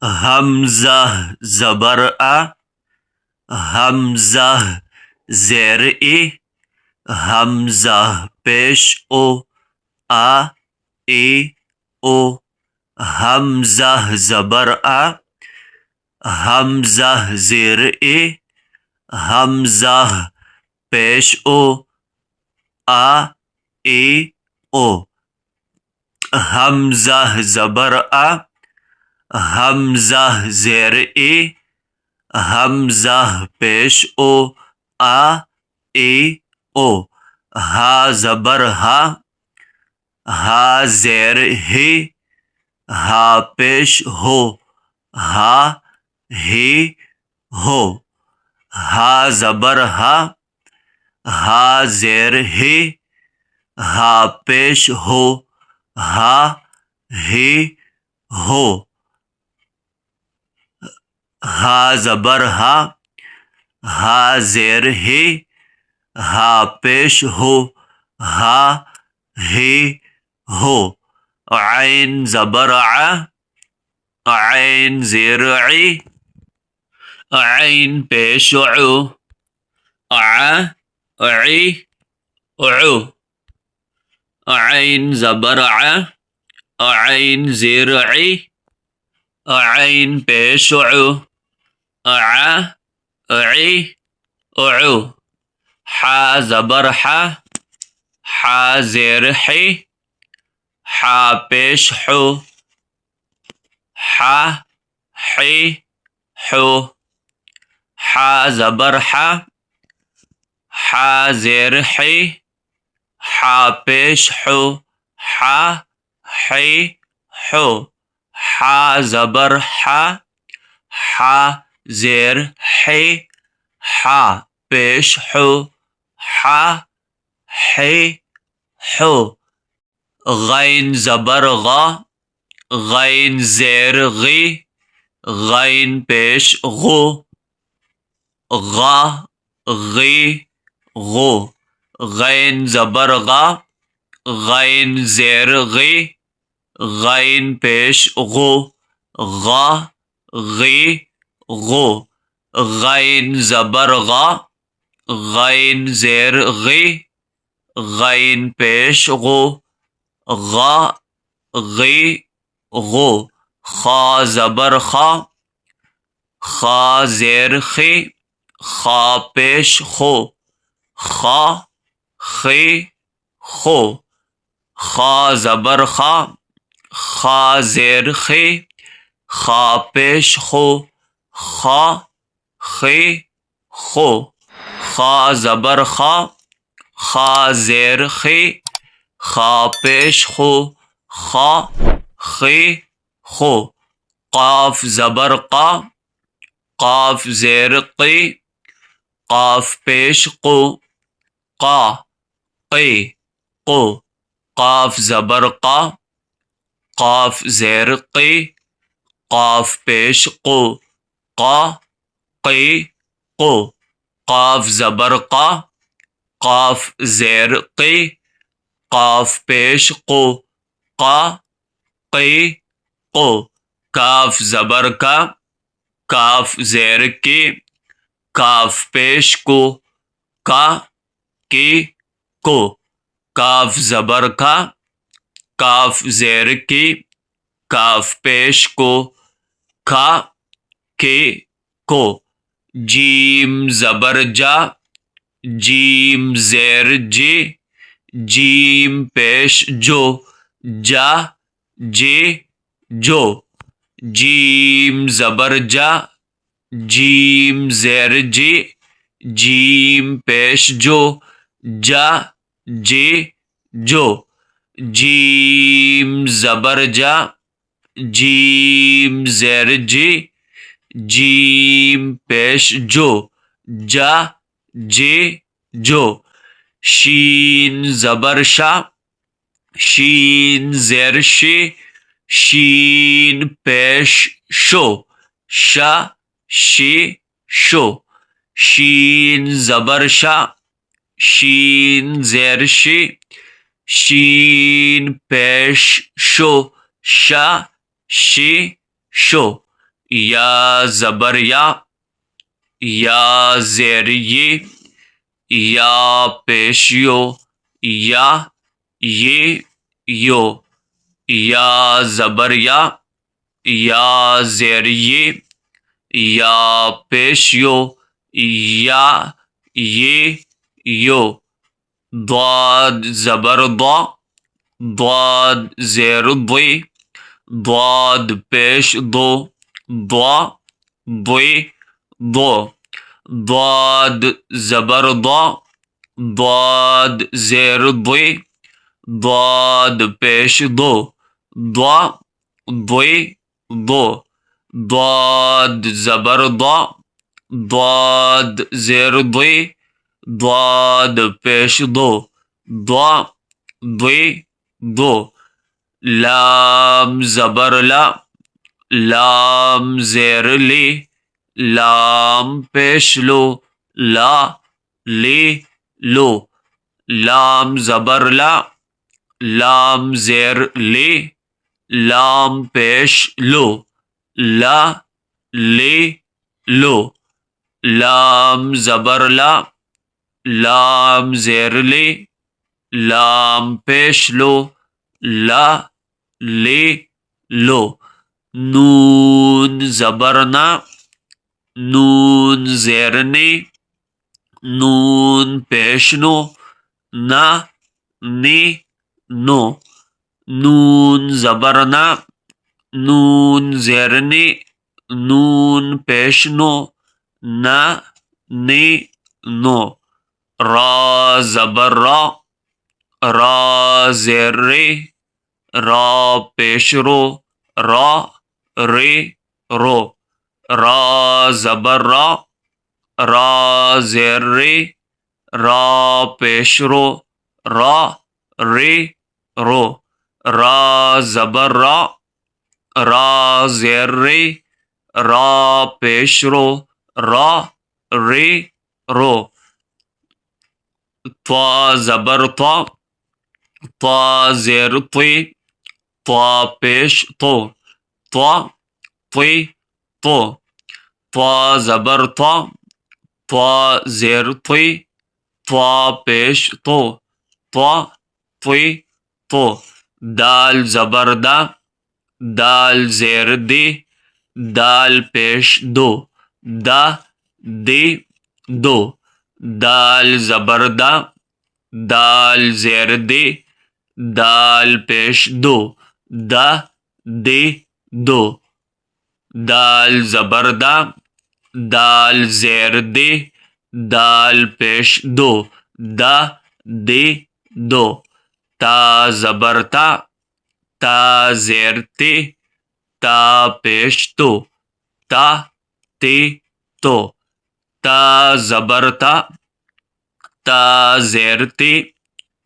حمزہ زبر آ، حمزہ زیر ای، حمزہ پیش او، آ ای او، حمزہ زبر آ، حمزہ زیر ای، حمزہ پیش او، آ ای او، حمزہ زبر آ، حمزہ زیر ای، حمزہ پیش او، آ ای او، ہا زبر ہا، ہا زیر ہی، ہا پیش ہو، ہا ہی ہو، ہا زبر ہا، ہا زیر ہی، ہا پیش ہو، ہا ہی ہو، ہا زبر ہا، ہا زیر ہی، ہا پیش ہو، ہا ہی ہو، عین زبر ع، عین زیر عی، عین پیش عو، عی عو، عین زبر ع، عین زیر عی، عین پیش عو، عی عو، حا زبر حا، حا زیر حی، حا پیش حو، حا حی حو، حا زبر حا، حا زیر حی، حا پیش حو، حا حی حو، حا زبر حا، حا زیر حی، حا پیش حو، حا حی حو، غین زبر غا، غین زیر غی، غین پیش غو، غا غی غو، غین زبر غا، غین زیر غی، غین پیش غو، غا غی غو، غین زبر غا، غین زیر غی، غین پیش غو، غا غی غو، خا زبر خا، خا زیر خی، خا پیش خو، خا خی خو، خا زبر خا، خا زیر خی، خا پیش خو، خا خی خو، خا زبر خا، خا زیر خی، خا پیش خو، خا خی خو، قاف زبر قا، قاف زیر قی، قاف پیش قو، قا قی قو، قاف زبر قا، قاف زیر قی، قاف پیش قو، قا قی قو، قاف زبر قا، قاف زیر قی، قاف پیش قو، قا قی قو، کاف زبر کا، کاف زیر کی، کاف پیش کو، کا کی کو، کاف زبر کا، کاف زیر کی، کاف پیش کو، کھا کی کو، جیم زبر جا، جیم زیر جی، جیم پیش جو، جا جی جو، جیم زبر جا، جیم زیر جی، جیم پیش جو، جا جی جو، جیم زبر جا، جیم زیر جی، جیم پیش جو، جا جی جو، شین زبر شا، شین زیر شی، شین پیش شو، شا شی شو، شین زبر شا، شین زیر شی، شین پیش شو، شا شی شو، یا زبر یا زیر یا پیش یا یہ یو یا زبر یا زیر یا پیش یا یہ یو ضاد زبر ضاد زیر ضاد پیش ضو ضاد زبر ضاد زیر ضاد پیش ضو ضاد زبر ضاد زیر ضاد پیش ضو لام زبر لام زیر لام پیش لو لام زبر لام زیر لام پیش لو لام زبر لام زیر لام پیش لو نون زبر نون زیر نون پیش نو نون زبر نون زیر نون پیش نو را زبر را زیر را پیش رو را زبر را زیر را پیش رو را زبر را زیر را پیش رو طا زبر طا زیر طا پیش طا زبر طا زیر طا پیش دال زبر دال زیر دال پیش دو دال زبر دال زیر دال پیش دو دال زبر دال زیر دال پیش دو تا زبر تا زیر تا پیش تو تا زبر تا زیر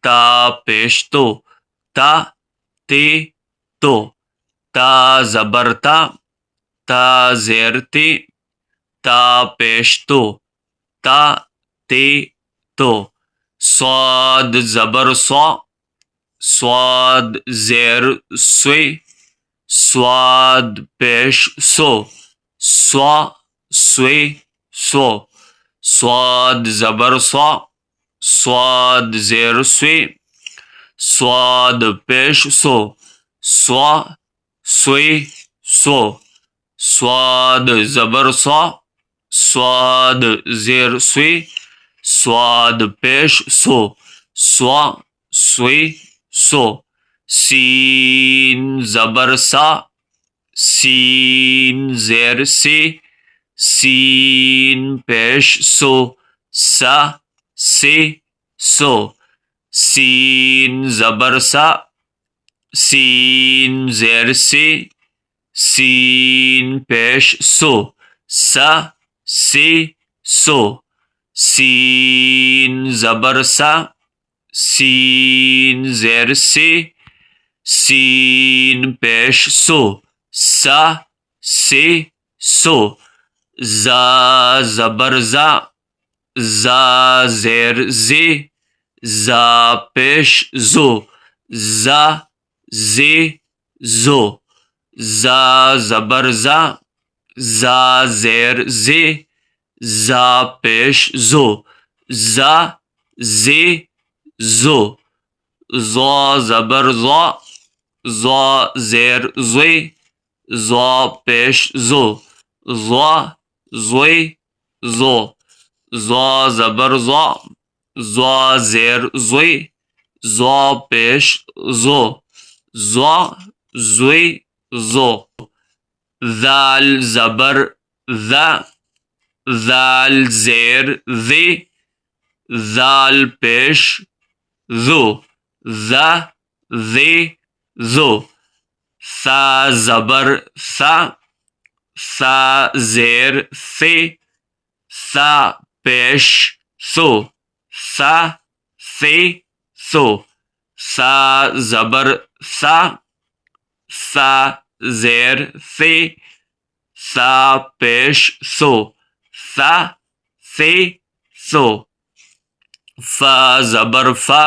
تا پیش تو تا زبر تا زیر تا پیش تو صاد زبر صاد زیر صاد پیش صاد زبر صاد زیر صاد پیش صاد زبر صاد زیر صاد پیش سین زبر سین زیر سین پیش سین زبر سین زیر سین پیش سین زبر سین زیر سین پیش زا زبر زا زیر زا پیش زا زا زبر زا زیر زی، زا پیش زو، زا زی زو، زا زبر زا، زا زیر زوی، زا پیش زو، زا زوی زو، زا زبر زا، زا زیر زوی، زا پیش زو، زا زوی زو، ذال زبر ذا، ذال زیر ذی، ذال پیش ذو، ذا ذی ذو، ثا زبر ثا، ثا زیر ثی، ثا پیش ثو، ثا ثی ثو، ثا زبر ثا، ثا زیر ثی، ثا پیش ثو، ثا ثی ثو، فا زبر فا،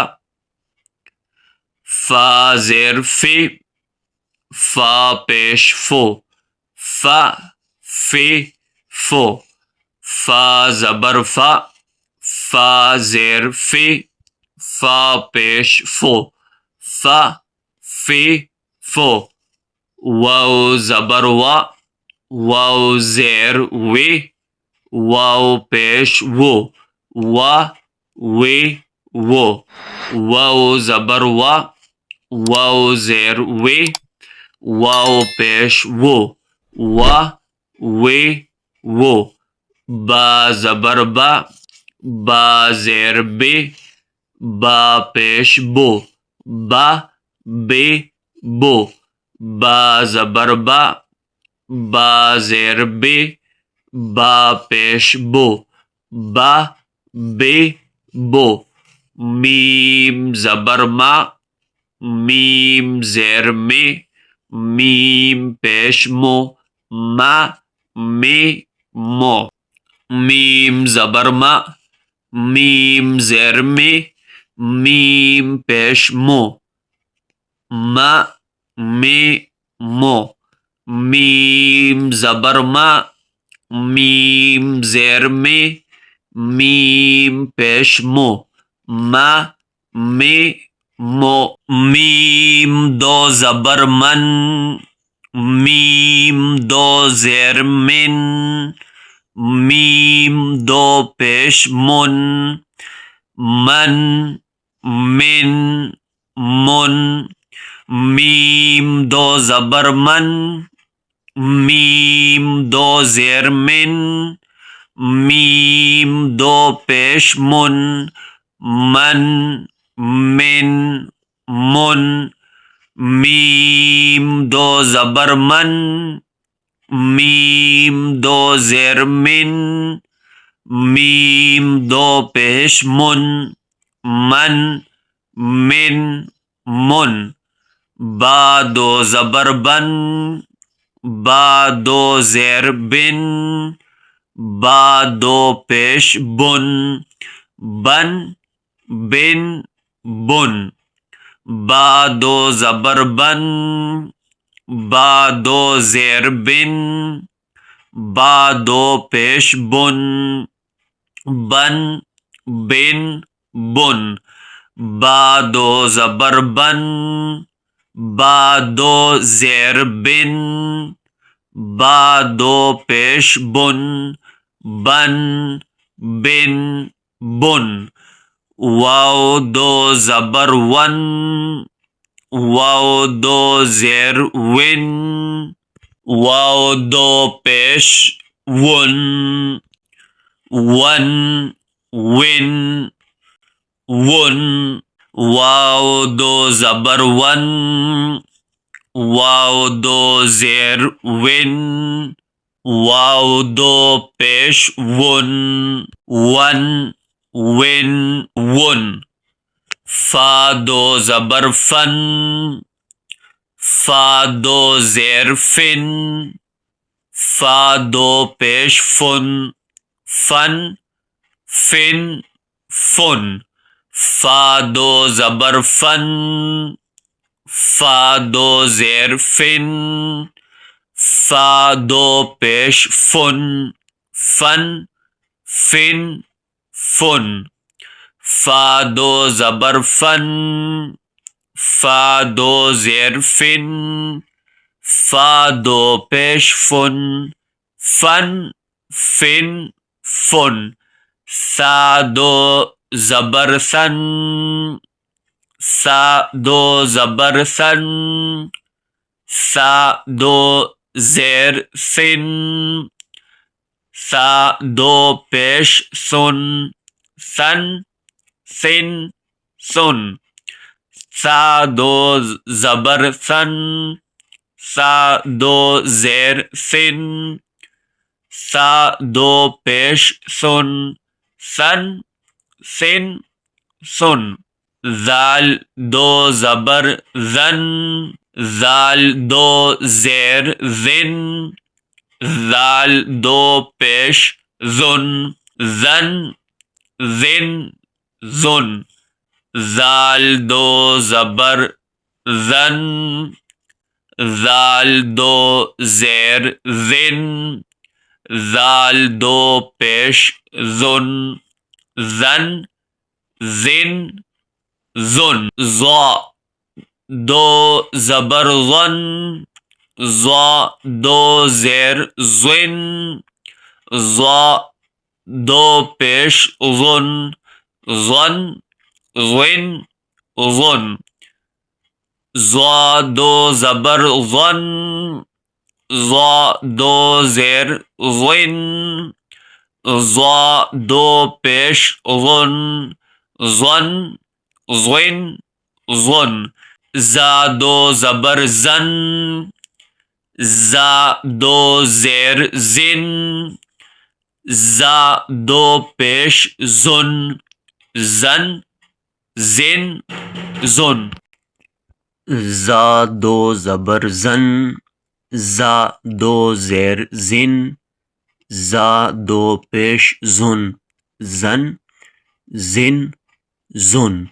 فا زیر فی، فا پیش فو، فا فی فو، فا زبر فا، فا زیر فی، فا پیش فو، فا فی فو، واو زبر وا، واو زیر وی، واو پیش وو، وا وی وو، واو زبر وا، واو زیر وی، واو پیش وو، وا وی وو، با زبر با، با زیر بی، با پیش بو، با بی بو، با زبر با، با زیر بی، با پیش بو، با بی بو، میم زبر ما، میم زیر می، میم پیش مو، ما می مو، میم زبر ما، میم زیر می، میم پیش مو، ما می مو، میم زبر ما، میم زیر می، میم پیش مو، ما می مو، میم دو زبر من، میم دو زیر من، میم دو پیش من، من من من، میم دو زبر من، میم دو زیر من، میم دو پیش من، من من من، میم دو زبر من، میم دو زیر من، میم دو پیش من، من من من، با دو زبر بن، با دو زیر بن، با دو پیش بن، بن بن بن، با دو زبر بن، با دو زیر بن، با دو پیش بن، بن بن بن، با دو زبر بن، با دو زیر بن، با دو پیش بن، بن بن بن، واو دو زبر ون، واو دو زیر ون، واو دو پیش ون، ون ون ون، واو دو زبر ون، واو دو زیر ون، واو دو پیش ون، ون ون ون، فا دو زبر فن، فا دو زیر فن، فا دو پیش فن، فن فن فن، فا دو زبر فن، فا دو زیر فن، فا دو پیش فن فن فن فن فا دو زبر فن فا دو زیر فن فا دو پیش فن فن فن فن سا دو زبر سن سا دو زبر سن سا دو زیر سن سا دو پیش سن سن سن سن سا دو زبر سن سا دو زیر سن سا دو پیش سن سن سن سن زال دو زبر زن زال دو زیر زن زال دو پیش زن زن زن زن زال دو زبر زن زال دو زیر زن زال دو پیش زن زن زن زن ضا دو زبر ظن ضا دو زیر زن ضا دو پیش ظن ظن ظن ظن ضا دو زبر ظن ضا دو زیر ظن ضا دو پیش ظن ظن ظن ظن زا دو زبر زن زا دو زیر زن زا دو پیش زن زن زن زن زا دو زبر زن زا دو زیر زن زا دو پیش زن زن زن زن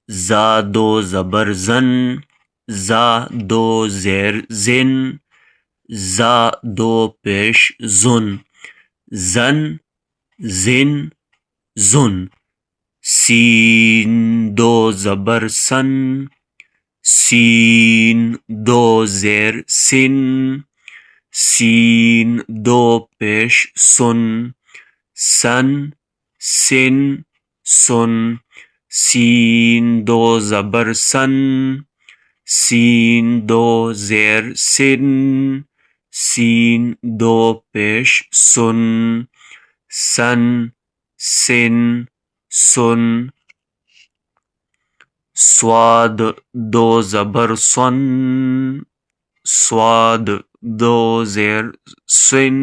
زا دو زبر زن زا دو زیر زن زا دو پیش زن زن زن زن سین دو زبر سن سین دو زیر سن سین دو پیش سن سن سن سن سین دو زبر سن سین دو زیر سن سین دو پیش سن سن سن سن صاد دو زبر سن صاد دو زیر سن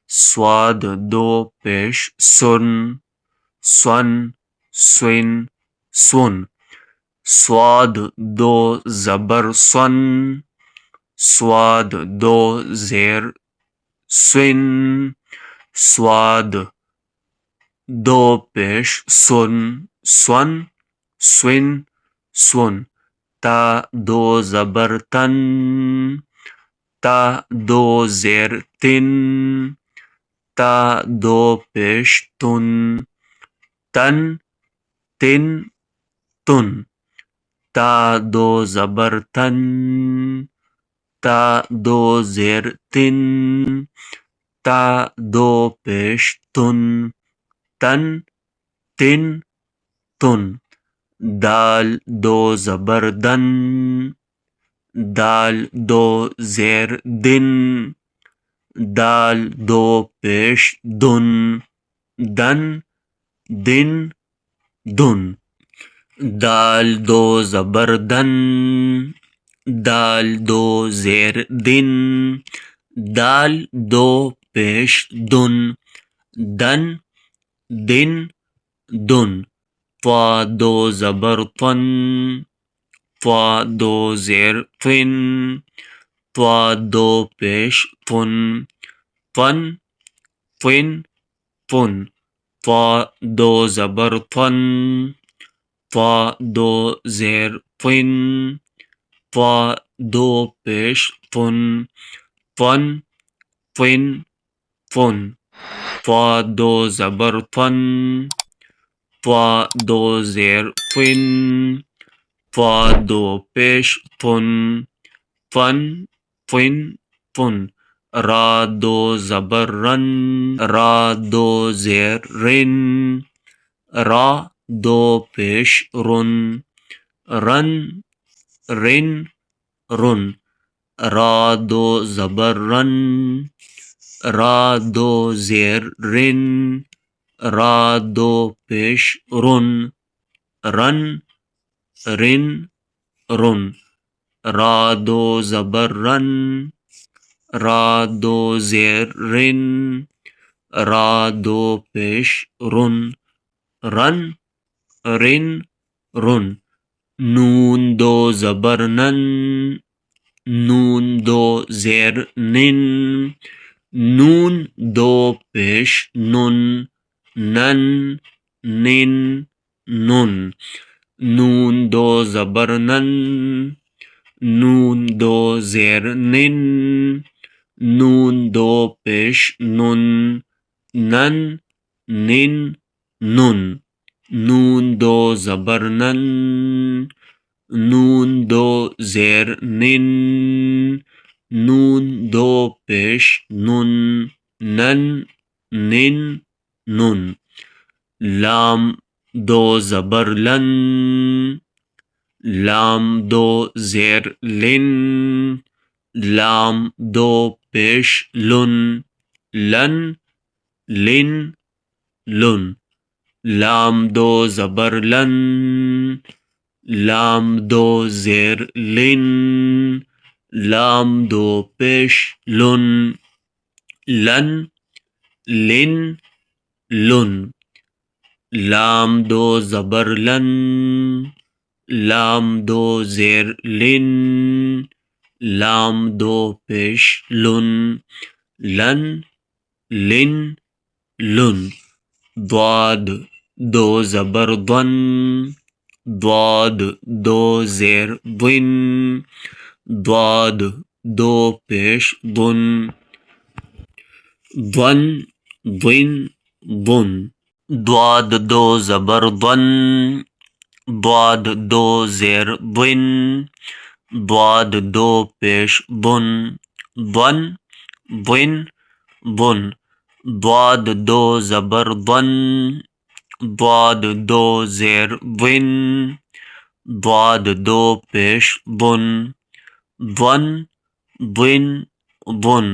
صاد دو پیش سن سن سن سن صاد دو زبر سن صاد دو زیر سن صاد دو پیش سن سن سن سن تا دو زبر تن تا دو زیر تن تا دو پیش تن تن تن تن تا دو زبر تن تا دو زیر تن تا دو پیش تن تن تن تن دال دو زبر دن دال دو زیر دن دال دو پیش دن دن دن دن دال دو زبر دن دال دو زیر دن دال دو پیش دن دن دن دن طا دو زبر طن طا دو زیر طن طا دو پیش طن طن طن طن طا دو زبر طن طا دو زیر طن طا دو پیش طن فن فن فن فا دو زبر فن فا دو زیر فن فا دو پیش فن فن فن فن را دو زبر رن را دو زیر رن را دو پیش رن رن رن رن را دو زبر رن را دو زیر رن را دو پیش رن رن رن رن را دو زبر رن را دو زیر رن را دو پیش رن رن رن رن نون دو زبر نن نون دو زیر نن نون دو پیش نن نن نن نن نون دو زبر نن نون دو زیر نن نون دو پیش نن نن نن نن نون دو زبر نن نون دو زیر نن نون دو پیش نن نن نن نن لام دو زبر لن لام دو زیر لن لام دو پیش لن لن لن لن لام دو زبر لن لام دو زیر لن لام دو پیش لن لن لن لن لام دو زبر لن لام دو زیر لن لام دو پیش لن لن لن لن ضاد دو زبر ضن ضاد دو زیر ضن ضاد دو پیش ضن ضن ضن ضن ضاد دو زبر ضن ضاد دو زیر ضن ضاد دو پیش ضن ضن ضن ضن ضاد دو زبر ضن ضاد دو زیر ضن ضاد دو پیش ضن ضن ضن ضن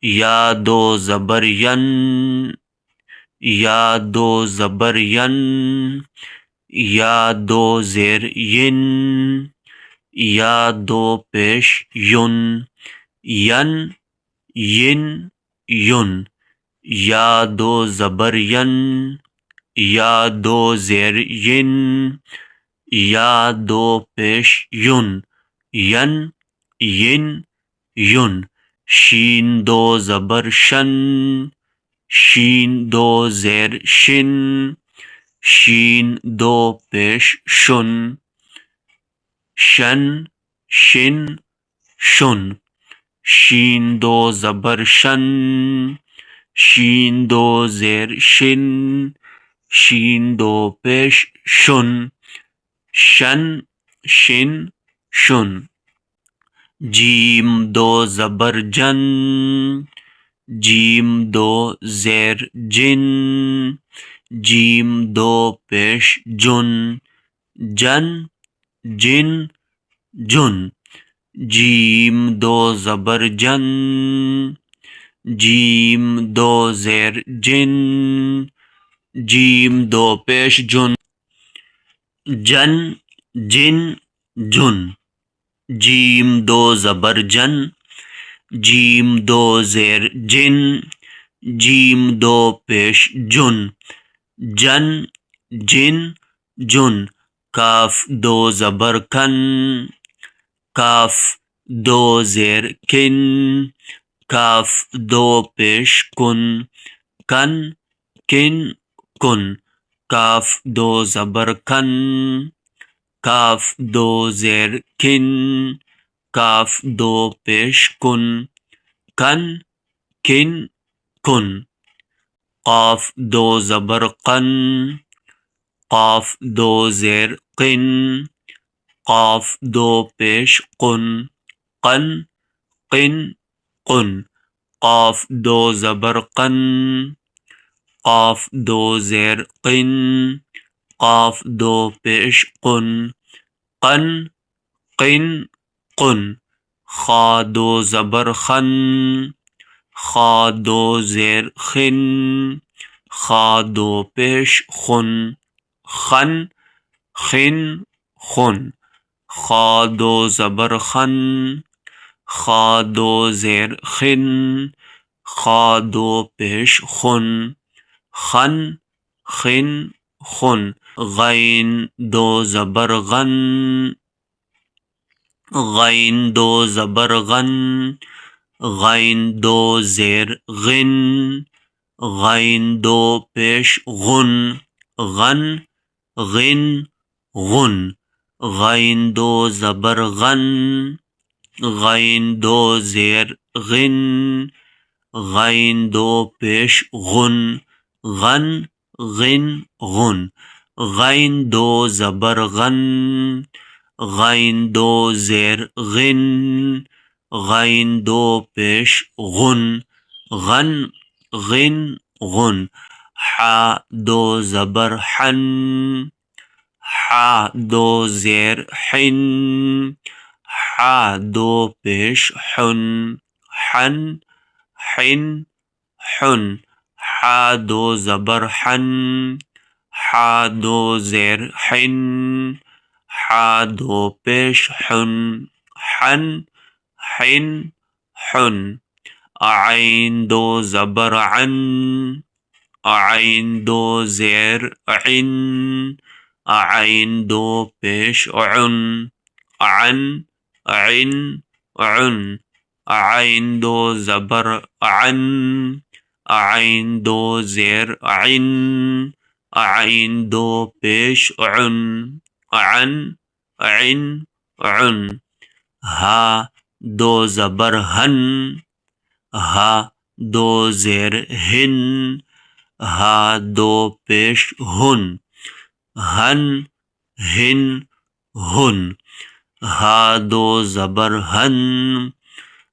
یا دو زبر ین یا دو زبر ین یا دو زیر ین یا دو پیش یون ین ین یون یا دو زبر ین یا دو زیر ین یا دو پیش یون ین ین یون شین دو زبر شن شین دو زیر شن شین دو پیش شن شن شن شن شین دو زبر شن شین دو زیر شن شین دو پیش شن شن شن شن جیم دو زبر جن جیم دو زیر جن جیم دو پیش جن جن جن جن جیم دو زبر جن جیم دو زیر جن جیم دو پیش جن جن جن جن جیم دو زبر جن جیم دو زیر جن جیم دو پیش جن جن جن جن کاف دو زبر کن کاف دو زیر کن کاف دو پیش کن کن کن کن کاف دو زبر کن کاف دو زیر کن کاف دو پیش کن کن کن کن قاف دو زبر قن قاف دو زیر قن قاف دو پیش قن قن قن قن قاف دو زبر قن قاف دو زیر قن قاف دو پیش قن قن قن قن خا دو زبر خن خا دو زیر خن خا دو پیش خن خن خن خن خا دو زبر خن خا دو زیر خن خا دو پیش خن خن خن خن غین دو زبر غن غین دو زبر غن غین دو زیر غن غین دو پیش غن غن غن غن غین دو زبر غن غین دو زیر غن غین دو پیش غن غن غن غن غین دو زبر غن غین دو زیر غن غین دو پیش غن غن غن غن حا دو زبر حن حا دو زیر حن حا دو پیش حن حن حن حن حا دو زبر حن حا دو زیر حن حا دو پیش حن حن حن حن عین دو زبر عن عین دو زیر عن عین دو پیش عن عن عن عن عین دو زبر عن عین دو زیر عن عین دو پیش عن عن عن عن ہا دو زبر ہن ہا دو زیر ہن ہا دو پیش ہن ہن ہن ہن ہا دو زبر ہن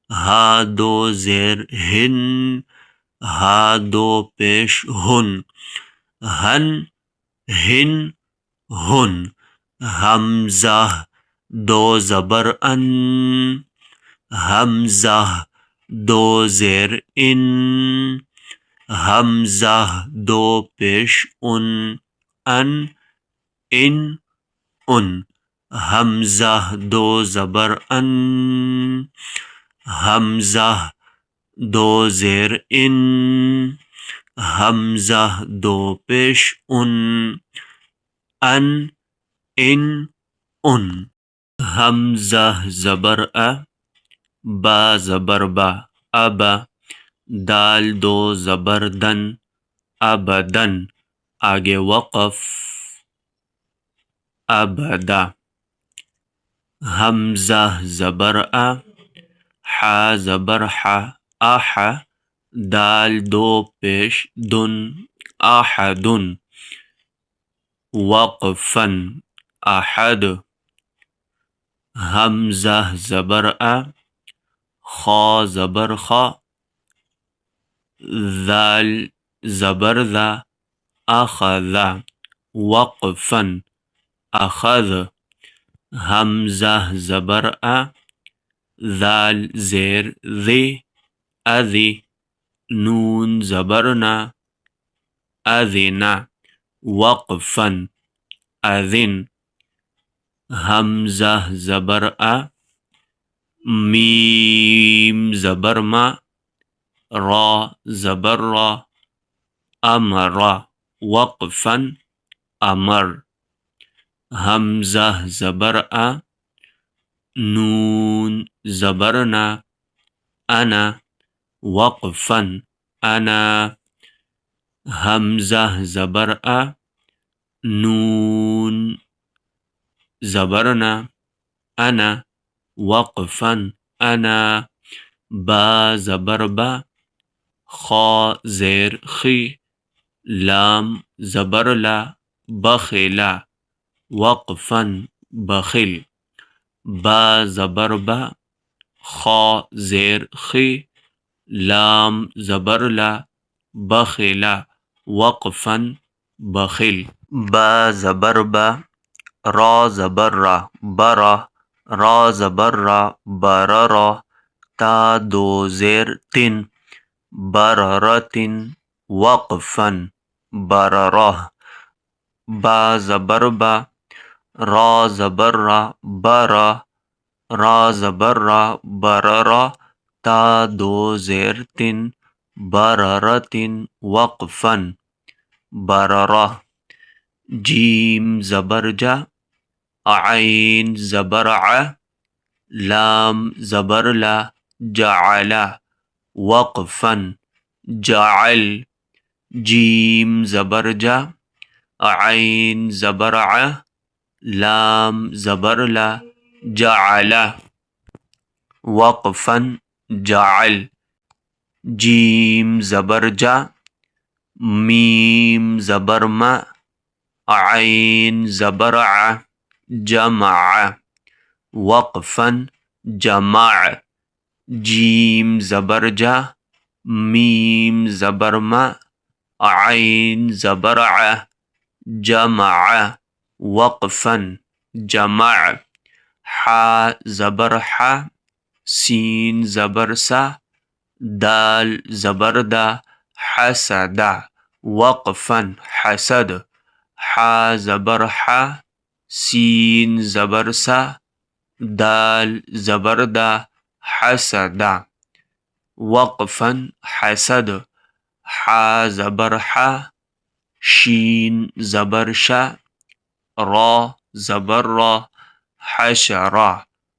ہا دو زیر ہن ہا دو پیش ہن ہن ہن ہن حمزہ دو زبر ان حمزہ دو زیر ان حمزہ دو پیش ان ان حمزہ دو زبر ان حمزہ دو زیر ان حمزہ دو پیش ان حمزہ زبر با زبر با ابا دال دو زبر دن ابدن آگے وقف ابدا حمزہ زبر حا زبر حا اح دال دو پیش دن احدن وقفن احد حمزہ زبر خا زبر خا ذال زبر ذا اخذ وقفن اخذ حمزہ زبر ذال زیر ذی اذی نون زبرنا اذنا وقفن اذن حمزہ زبر میم زبر ما را زبر را امر وقفن امر حمزہ زبر نون زبرنا انا وقفن انا حمزہ زبر نون زبرنا انا وقفا انا، با زبر با، خا زیر خی، لام زبر لا، بخلا، وقفا بخل، با زبر با، خا زیر خی، لام زبر لا، بخلا، وقفا بخل، با زبر با، را زبر را، برا، را زبر را، بررا، تا دو زیر تن، بررتن، وقفا بررا، با زبر با، را زبر را، برا، را زبر را، بررا، تا دو زیر تن، بررتن، وقفا بررا، جیم زبر جا، عین زبر ع، لام زبر لا، جعل، وقفا جعل، جیم زبر جا، عین زبر ع، لام زبر لا، جعل، وقفا جعل، جیم زبر جا، میم زبر ما، عین زبر ع، جمع، وقفا جمع، جیم زبر جا، میم زبر ما، عین زبر ع، جمع، وقفا جمع، ح زبر ح، سین زبر سا، دال زبر دا، حسد، وقفا حسد، ح زبر ح، سین زبر سا، دال زبر دا، حسد، وقفا حسد، ح زبر ح، شین زبر شا، را زبر را، حشر،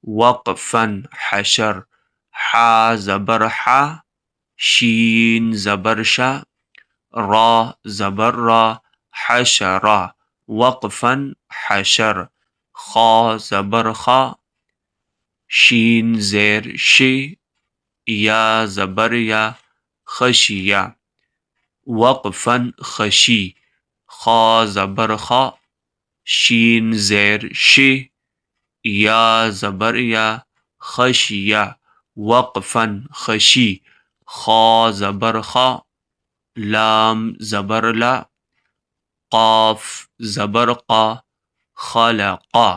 وقفا حشر، ح زبر ح، شین زبر شا، را زبر را، حشر، وقفا حشر، خا زبر خا، شین زیر شی، یا زبر یا، خشیہ، وقفا خشی، خا زبر خا، شین زیر شی، یا زبر یا، خشیہ، وقفا خشی، خا زبر خا، لام زبر لا، قاف زبر قا، خلقا،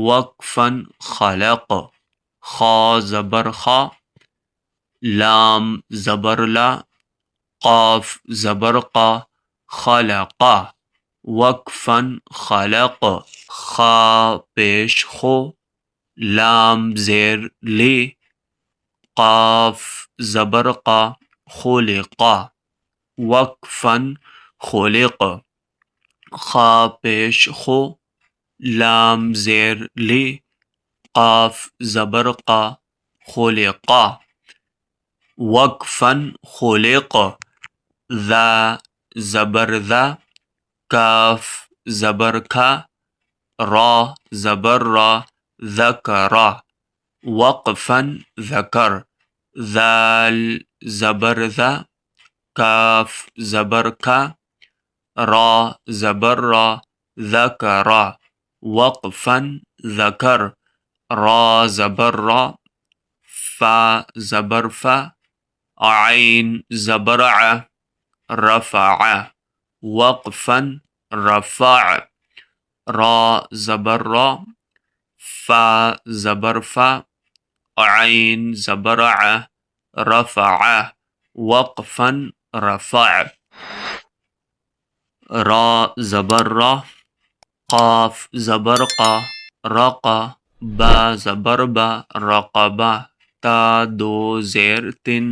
وقفا خلق، خا زبر خا، لام زبر لا، قاف زبر قا، خلقا، وقفا خلق، خا پیش خو، لام زیر لی، قاف زبر قا، خلقا، وقفا خلق، خا پیش خو، لام زیر لی، قاف زبر قا، خلقا، وقفا خلق، ذا زبر ذا، کاف زبر کا، را زبر را، ذکر، وقفا ذکر، ذال زبر ذا، کاف زبر کا، را زبر را، ذکر، وقفا ذکر، را زبر را، فا زبر فا، عین زبر ع، رفع، وقفا رفع، را زبر را، فا زبر فا، عین زبر ع، رفع، وقفا رفع، را زبر را، قاف زبر قا، رقا، با زبر با، رقبہ، تا دو زیر تن،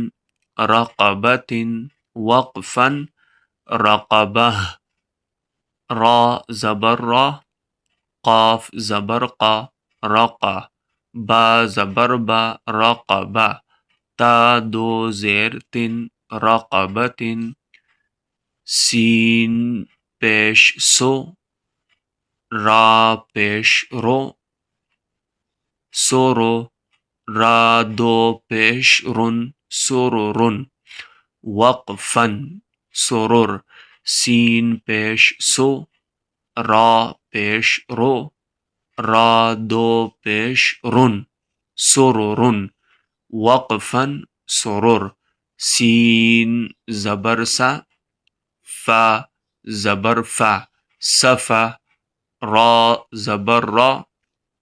رقبتن، وقفا رقبہ، را زبر را، قاف زبر قا، رقا، با زبر با، رقبہ، تا دو زیر تن، رقبتن، سین پیش سو، را پیش رو، سورو. را دو پیش رن سرورن. وقفن سرور. سین پیش سو. را پیش رو. را دو پیش رن سرورن. وقفن سرور. سین زبر سا. فا زبر فا. صفا. را زبر را.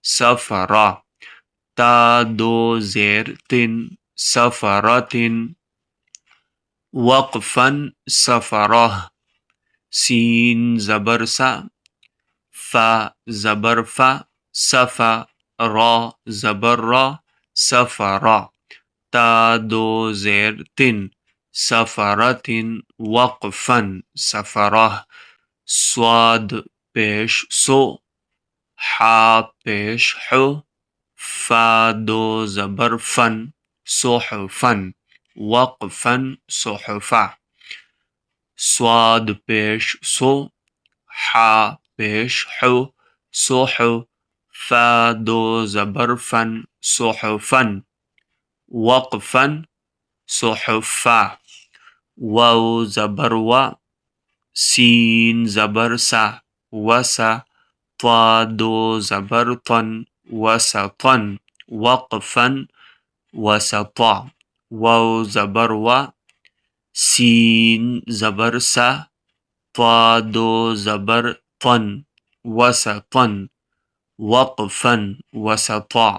سفرا. تا دو زیر تن سفرتن. وقفن سفرہ. سین زبر سا. فا زبر فا. صفا. را زبر را. سفرا. تا دو زیر تن سفرتن. وقفن سفرہ. صاد پیش سو. حا پیش حو. فا دو زبر فن صحفن. وقفن صحفا. صاد پیش سو. حا پیش حو. صحو. فا دو زبر فن صحفن. وقفن صحفا. واو زبر وا. سین زبر سا. وسا. طا دو زبر طن وسطن. وقفن وسطا. واو زبر وا. سین زبر سا. طا دو زبر طن وسطن. وقفن وسطا.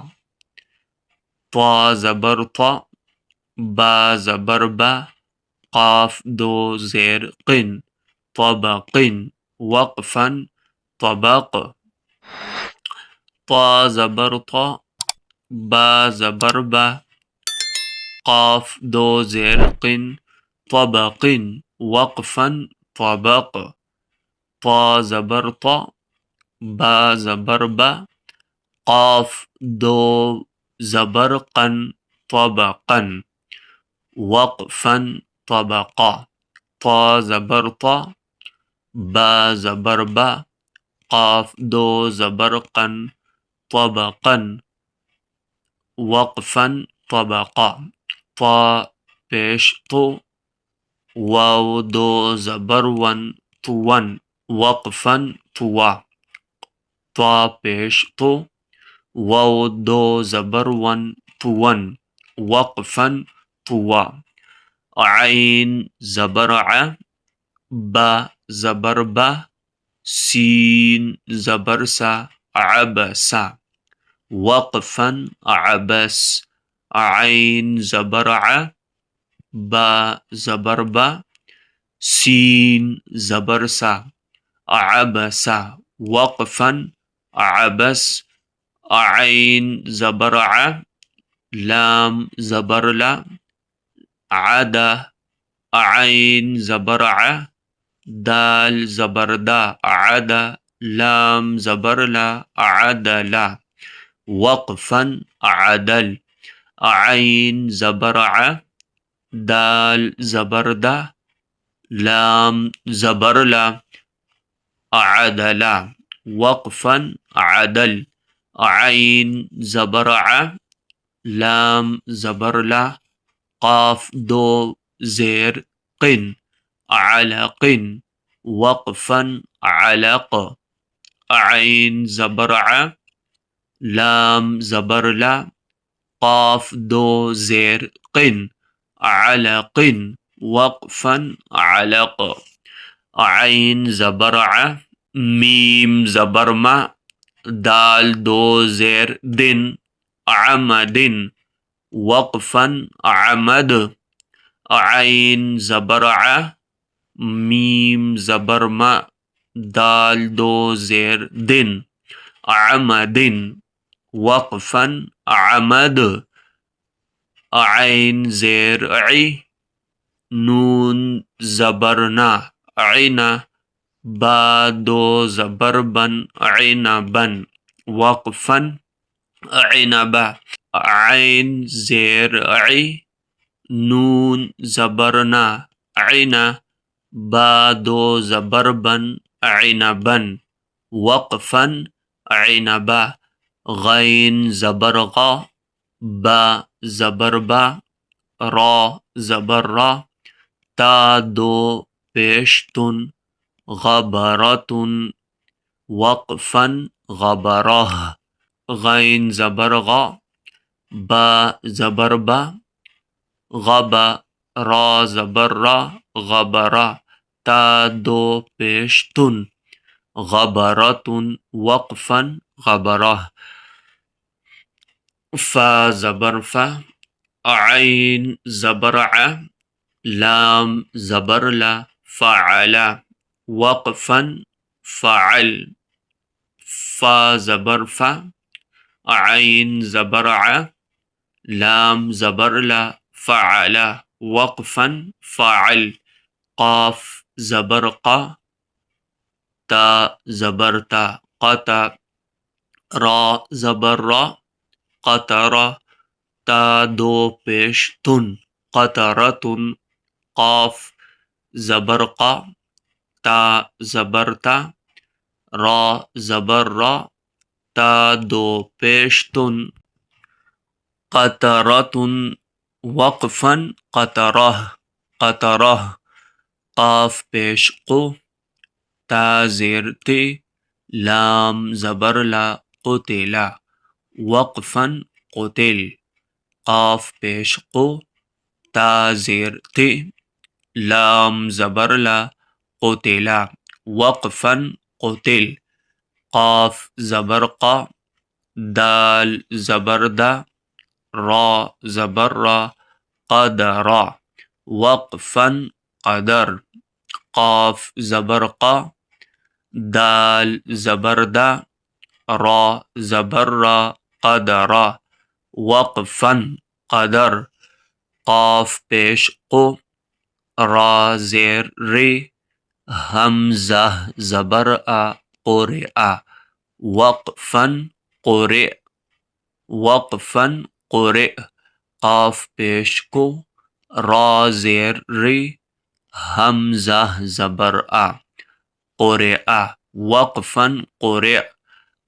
طا زبر طا. با زبر با. قاف دو زیر قن. طبقن. وقفن طبق. طا زبر طا. با زبر با. قاف دو زیر قن. طبقن. وقفن طبق. طا زبر طا. با زبر با. قاف دو زبر قن. طبقن. وقفن طبقا. طا زبر طا. با زبر با. قاف دو زبر قن. طبقن. وقفن طبقا. طا پیش تو. واو دو زبر ون طون. وقفن طوا. طا پیش تو. واو دو زبر ون طون. وقفن طوا. عین زبر ع. با زبر با. سین زبر سا. عبسا. وقفن عبس. عین زبر ع. با زبر با. سین زبر سا. عبسا. وقفن عبس. عین زبر ع. لام زبر لا. عدا. عین زبر ع. دال زبر دا. عدا. لام زبر لا. عدلا. وقفن عدل. عین زبر ع. دال زبر دا. لام زبر لا. عدلا. وقفن عدل. عین زبر ع. لام زبر لا. قاف دو زیر قن. علقن. وقفن علق. عین زبر ع. لام زبر لا. قاف دو زیر قن. علقن. وقفن علق. عین زبر ع. میم زبر ما. دال دو زیر دن. عمدن. وقفن عمد. عین زبر ع. میم زبر ما. دال دو زیر دن. عمدن. وقفن عمد. عین زیر عی. نون زبرنا. عنا. با دو زبر بن. عنبن. وقفن عنبا. عین زیر عی. نون زبرنا. عنا. با دو زبر بن. عنبن. وقفن عنبا. غین زبر غا، با زبر با، را زبر را، تا دو پیش تن، غبرتن، وقفا غبراہ، غین زبر غا، با زبر با، غبا را زبر را، غبرا، تا دو پیش تن، غبرتن، وقفا غبراہ، فا زبر فا، عین زبر ع، لام زبر لا، فعلا، وقفا فعل، فا زبر فا، عین زبر ع، لام زبر لا، فعلا، وقفا فعل، قاف زبر قا، تا زبر تا، قطع، را زبر را، قطرہ، تا دو پیش تن، قطرتن، قاف زبر قا، تا زبر تا، را زبر را، تا دو پیش تن، قطرتن، وقفا قطرہ، قطرہ، قاف پیش قو، تا زیر تے، لام زبر لا، قتلا، وقفا قتل، قاف پیش قو، تا زیر تے، لام زبر لا، قتلا، وقفا قتل، قاف زبر قا، دال زبر دا، را زبر را، قدرا، وقفا قدر، قاف زبر قا، دال زبر دا، را زبر را، قدرا، وقفا قدر، قاف پیش قو، را زیر ری، حمزہ زبر آ، قرآ، وقفا قرئ، وقفا قرئ، قاف پیش کو، را زیر ری، حمزہ زبر آ، قرآ، وقفا قرئ،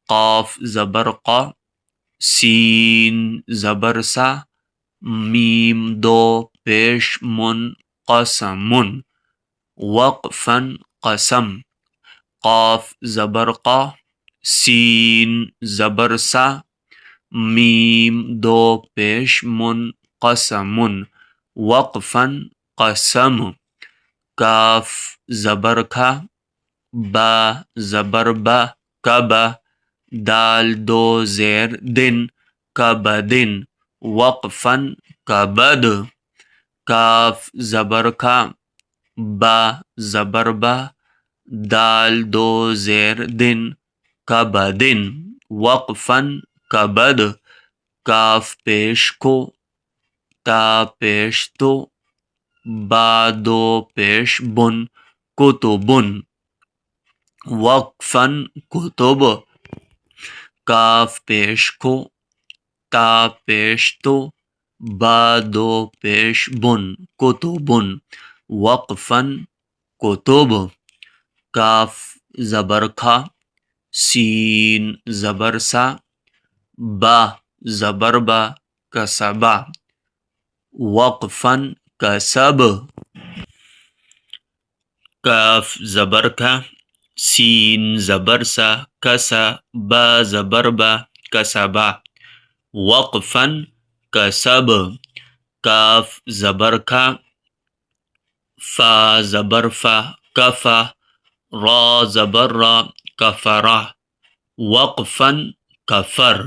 قاف زبر قا، سین زبر سا، میم دو پیش من، قسمن، وقفا قسم، قاف زبر قا، سین زبر سا، میم دو پیش من، قسمن، وقفا قسم، کاف زبر کھا، با زبر با، کبا، دال دو زیر دن، کبدن، وقفا کبد، کاف زبر کھا، با زبر با، دال دو زیر دن، کبدن، وقفا کبد، کاف پیش کو، تا پیش تو، با دو پیش بن، کتبن، وقفا کتب، کاف پیش کو، تا پیش تو، با دو پیش بن، کتبن، وقفا کتب، کاف زبر کھا، سین زبر سا، با زبر با، کسبا، وقفا کسب، کاف زبر کھا، سین زبر سا، کسا، با زبر با، کسبا، وقفا کسب، کاف زبر کھا، فا زبر فا، کفا، را زبر را، کفرا، وقفا کفر،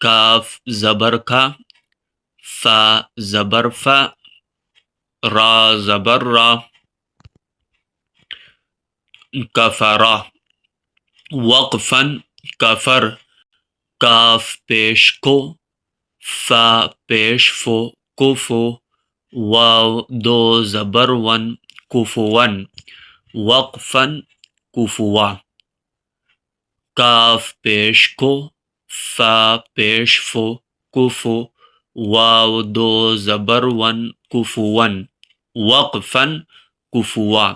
کاف زبر کھا، فا زبر فا، را زبر را، کفرا، وقفا کفر، کاف پیش کو، فا پیش فو، کفو، واو دو زبر ون، کفون، وقفا کفوا، کاف پیش کو، فا پیش فو، کفو، واو دو زبر ون، کفون، وقفا کفوا،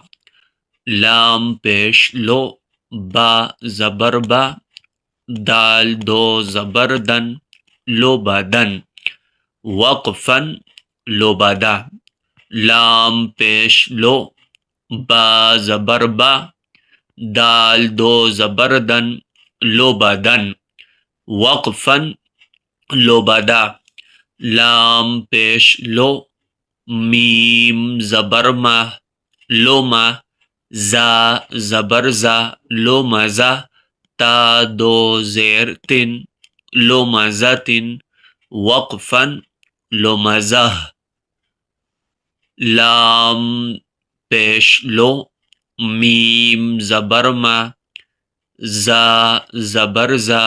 لام پیش لو، با زبر با، دال دو زبر دن لبدن وقفن لبدا لام پیش لو با زبر با دال دو زبر دن لبدن وقفن لبدا لام پیش لو میم زبر ما لوما زا زبر زا لومزا تا دو زیر تن لومزتن وقفن لومزہ لام پیش لو میم زبر ما زا زبر زا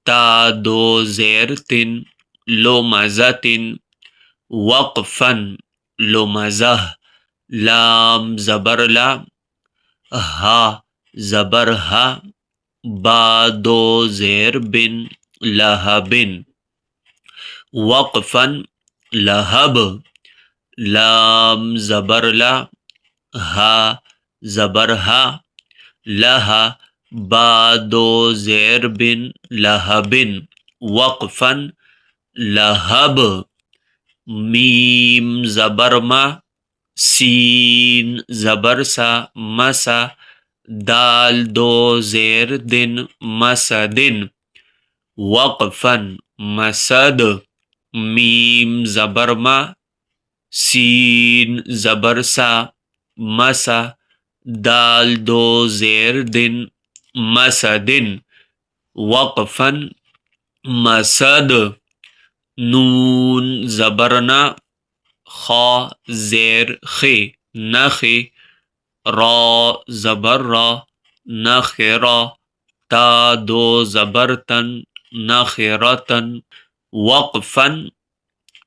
تا دو زیر تن لومزتن وقفن لومزہ لام زبر لا ہا زبر ہا با دو زیر بن لہبن وقفن لہب لام زبر لا ہا زبر ہا لہا با دو زیر بن لہبن وقفن لہب میم زبر ما سین زبر سا مسا دال دو زیر دن مسدن وقفن مسد میم زبر ما سین زبر سا مسا دال دو زیر دن مسدن وقفن مسد نون زبرنا خا زیر خی نخی را زبر را نخرا تا دو زبرتن نخرتن وقفن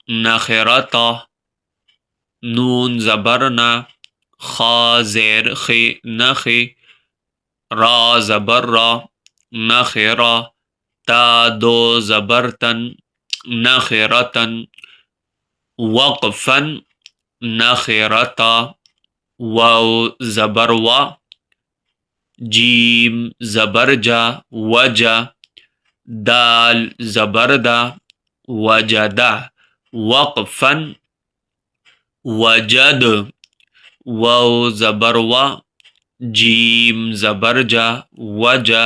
نخرتا نون زبرنا خا زیر خی نخی را زبر را نخرا تا دو زبرتن نخرتن وقفن نخرتا واو زبر وا جیم زبر جا وجا دال زبر دا وجدا وقفن وجد واو زبر وا جیم زبر جا وجا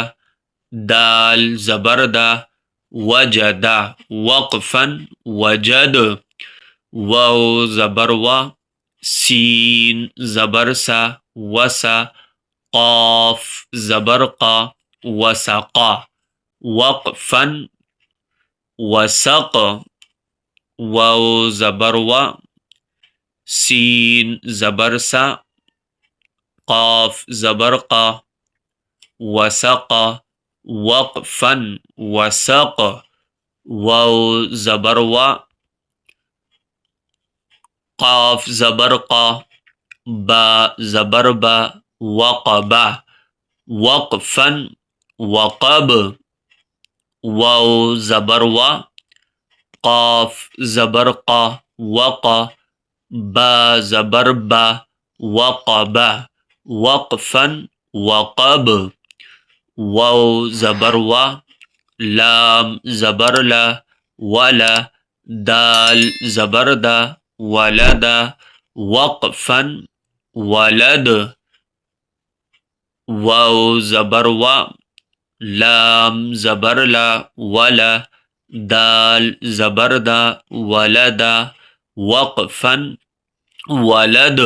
دال زبر دا وجدا وقفن وجد واو زبر وا سین زبر سا وسا قاف زبر قا وسقا وقفن وسق واو زبر وا سین زبر سا قاف زبر قا وسقا وقفن وسق واو زبر وا قاف زبر قا با زبر با وقبا وقفن وقب واو زبر وا قاف زبر قا وقا با زبر با وقبا وقفن وقب واو زبر وا لام زبر لا ولا دال زبر دا ولد وقفن ولد واو زبر وا لام زبر لا ولا دال زبر دا ولد وقفن ولد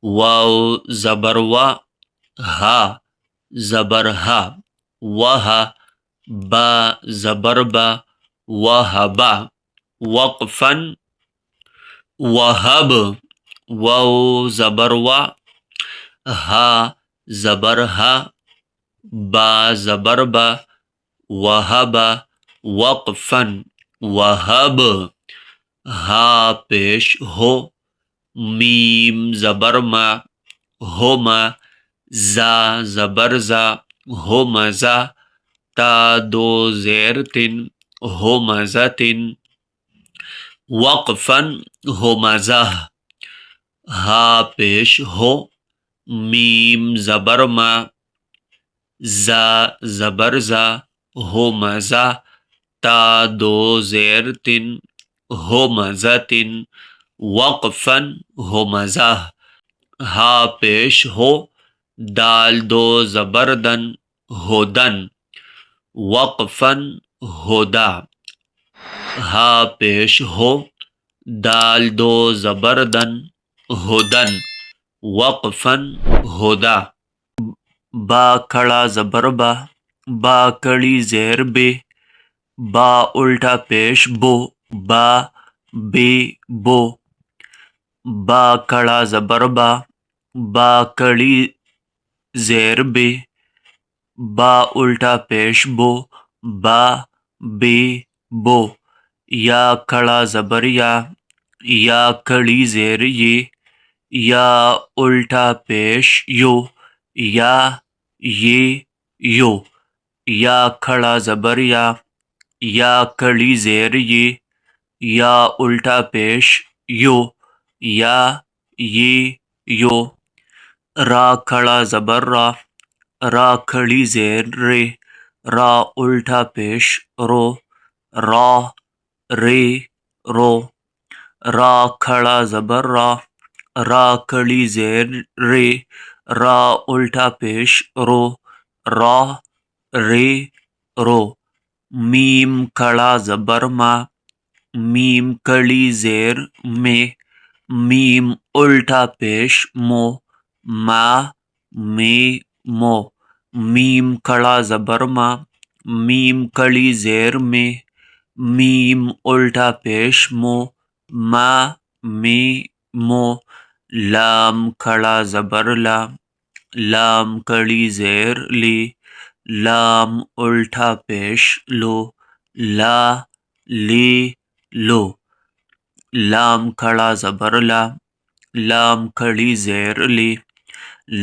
واو زبر وا ہا زبر ہا وہا با زبر با وہبا وقفن وہب واو زبر وا ہا زبر ہا با زبر با وہبا وقفن وہب ہا پیش ہو میم زبر ما ہوما زا زبر زا ہومزا تا دو زیر تن ہومزتن وقفن ہومزہ ہا پیش ہو میم زبر ما زا زبر زا ہمزہ، تا دو زیر تن، ہمزتن، وقفن، ہمزہ، ہا پیش ہو، دال دو زبردن، ہدن، وقفن، ہدا، ہا پیش ہو، دال دو زبردن، ہدن، وقفن، ہدا، با کھڑا زبر با، با کڑی زیر بے، با الٹا پیش بو، با بے بو، با کھڑا زبر با، با کڑی زیر بے، با الٹا پیش بو، با بے بو، یا کھڑا زبر یا کڑی زیر یا الٹا پیش یو، یا یو، یا کھڑا زبر یا کڑی زیر یا الٹا پیش یو، یا یو، را کھڑا زبر را کھڑی زیر رے، را الٹا پیش رو، را رے رو، را کھڑا زبر را کھڑی زیر رے، را الٹا پیش رو، را رے رو، میم کھڑا زبر ما، میم کڑی زیر میں، میم الٹا پیش مو، ما میں مو، میم کھڑا زبر ما، میم کڑی زیر میں، میم الٹا پیش مو، ما میں مو، لام کھڑا زبر لام کڑی زیر لام الٹا پیش لو، لا لو، لام کھڑا زبر لام کھڑی زیر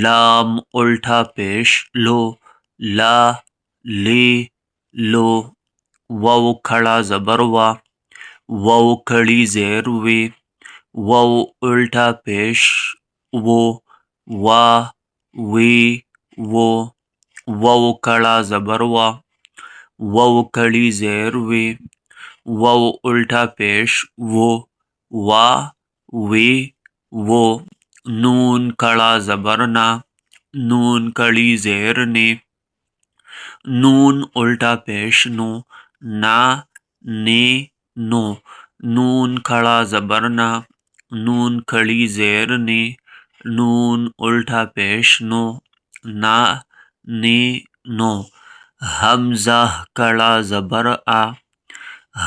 لام الٹا پیش لو، لا لو، واو کھڑا زبر واو کھڑی زیر واو الٹا پیش وا وو، واو کھڑا زبر واو کھڑی زیر واو الٹا پیش وا وہ، نون کھڑا زبر نون کڑی زیر نون الٹا پیش نو، نو، نون کھڑا زبر نون کھڑی زیر نون الٹا پیش نو، نو، حمزہ کھڑا زبر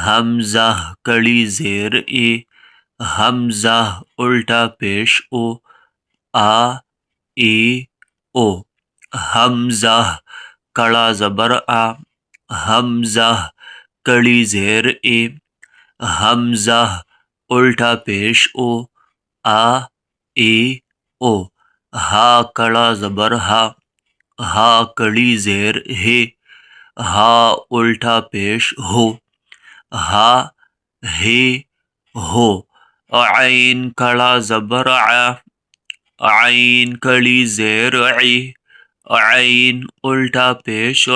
حمزہ کڑی زیر حمزہ الٹا پیش او، او، حمزہ کڑا زبر حمزہ کڑی زیر حمزہ الٹا پیش او، او، ہا کڑا زبر ہا کڑی زیر ہا الٹا پیش ہو، ہا ہو، عین کھڑا زبر عین کڑی زیر عین الٹا پیش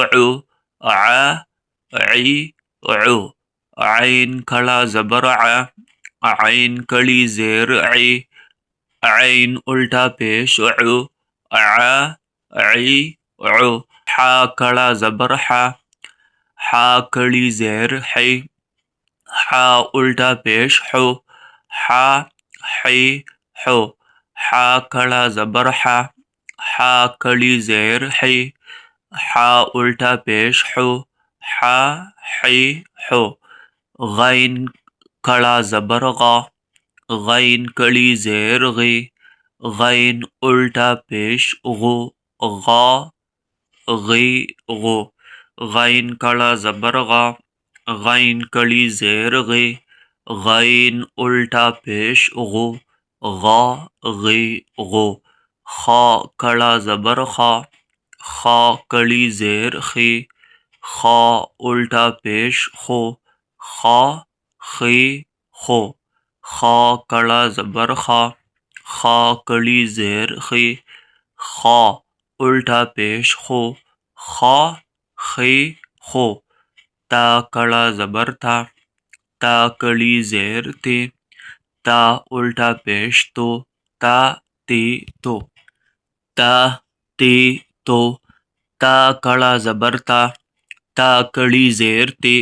عین کھڑا زبر عین کڑی زیر عین الٹا پیش حا کھڑا زبر حا کڑی زیر حا الٹا پیش حو، حا کھڑا زبر حا کڑی زیر حا الٹا پیش حو، غین کھڑا زبر غین کڑی زیر غین الٹا پیش غو، غین کھڑا زبر غین کڑی زیر غین الٹا پیش غو، غو، خا کھڑا زبر خا کڑی زیر خا الٹا پیش خو، خو، خا کڑا زبر خا کڑی زیر خا الٹا پیش خو، خو، تا کڑا زبر تھا، تا کڑی زیر تے، تا الٹا پیش تو، تا تے تو، تا تے تو، تا کڑا زبر تا، تا کڑی زیر تے،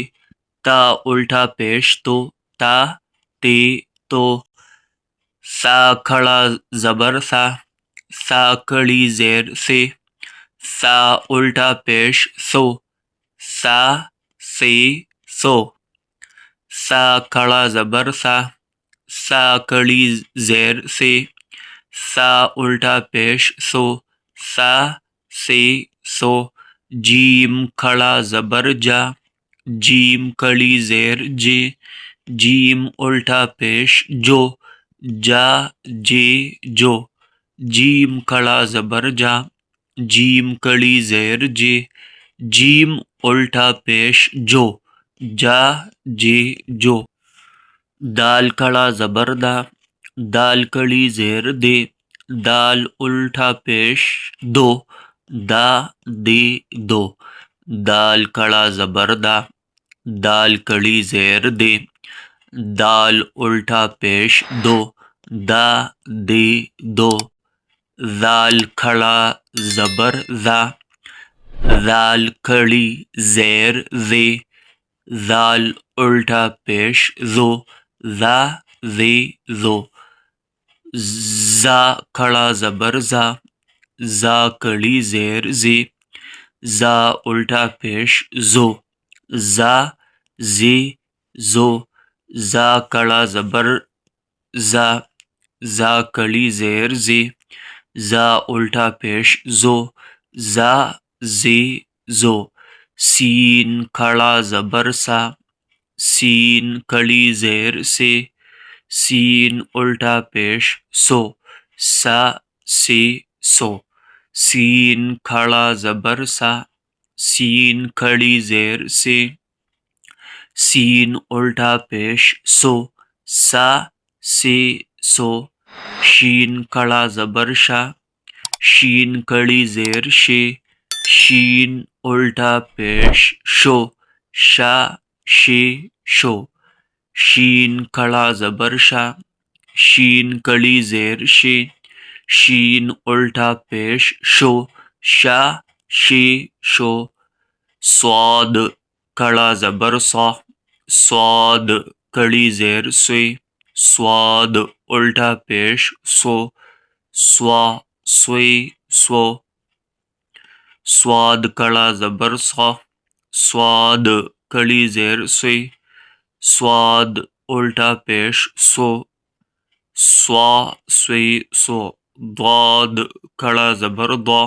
تا الٹا پیش تو، تا تے تو، سا کھڑا زبر سا، سا کڑی زیر سے، سا الٹا پیش سو، سا سے سو، سا کھڑا زبر سا، سا کڑی زیر سے، سا الٹا پیش سو، سا سے سو، جیم کھڑا زبر جا، جیم کڑی زیر جے، جیم الٹا پیش جو، جا جے جو، جیم کھڑا زبر جا، جیم کڑی زیر جے، جیم الٹا پیش جو، جا جے جو، دال کھڑا زبر دا، دال کڑی زیر دے، دال الٹا پیش دو، دا دے دو، دال کھڑا زبر دا، دال کڑی زیر دے، دال الٹا پیش دو، دا دے دو، زال کھڑا زبر زا، زال کڑی زیر زے، زال الٹا پیش زو، زا زے زو، زا کھڑا زبر زا، زا کڑی زیر زے، زا الٹا پیش زو، زا زے زو، زا کڑا زبر زا، زا کڑی زیر زے، زا الٹا پیش زو، زا زے زو، سین کھڑا زبر سا، سین کڑی زیر سے، سین الٹا پیش سو، سا سے سو، سین کھڑا زبر سا، سین کڑی زیر سے، سین الٹا پیش سو، سا سے سو، شین کھڑا زبر شا، شین کڑی زیر شے، شین الٹا پیش شو، شا شے شو، شین کھڑا زبر شا، شین کڑی زیر شے، شین الٹا پیش شو، شا شے شو، صاد کھڑا زبر سا، صاد کڑی زیر سے، صاد الٹا پیش سو، سوا سوے سو، صاد کڑا زبر سا، صاد کڑی زیر سے، صاد الٹا پیش سو، سوا سوے سو، ضاد کھڑا زبر ضا،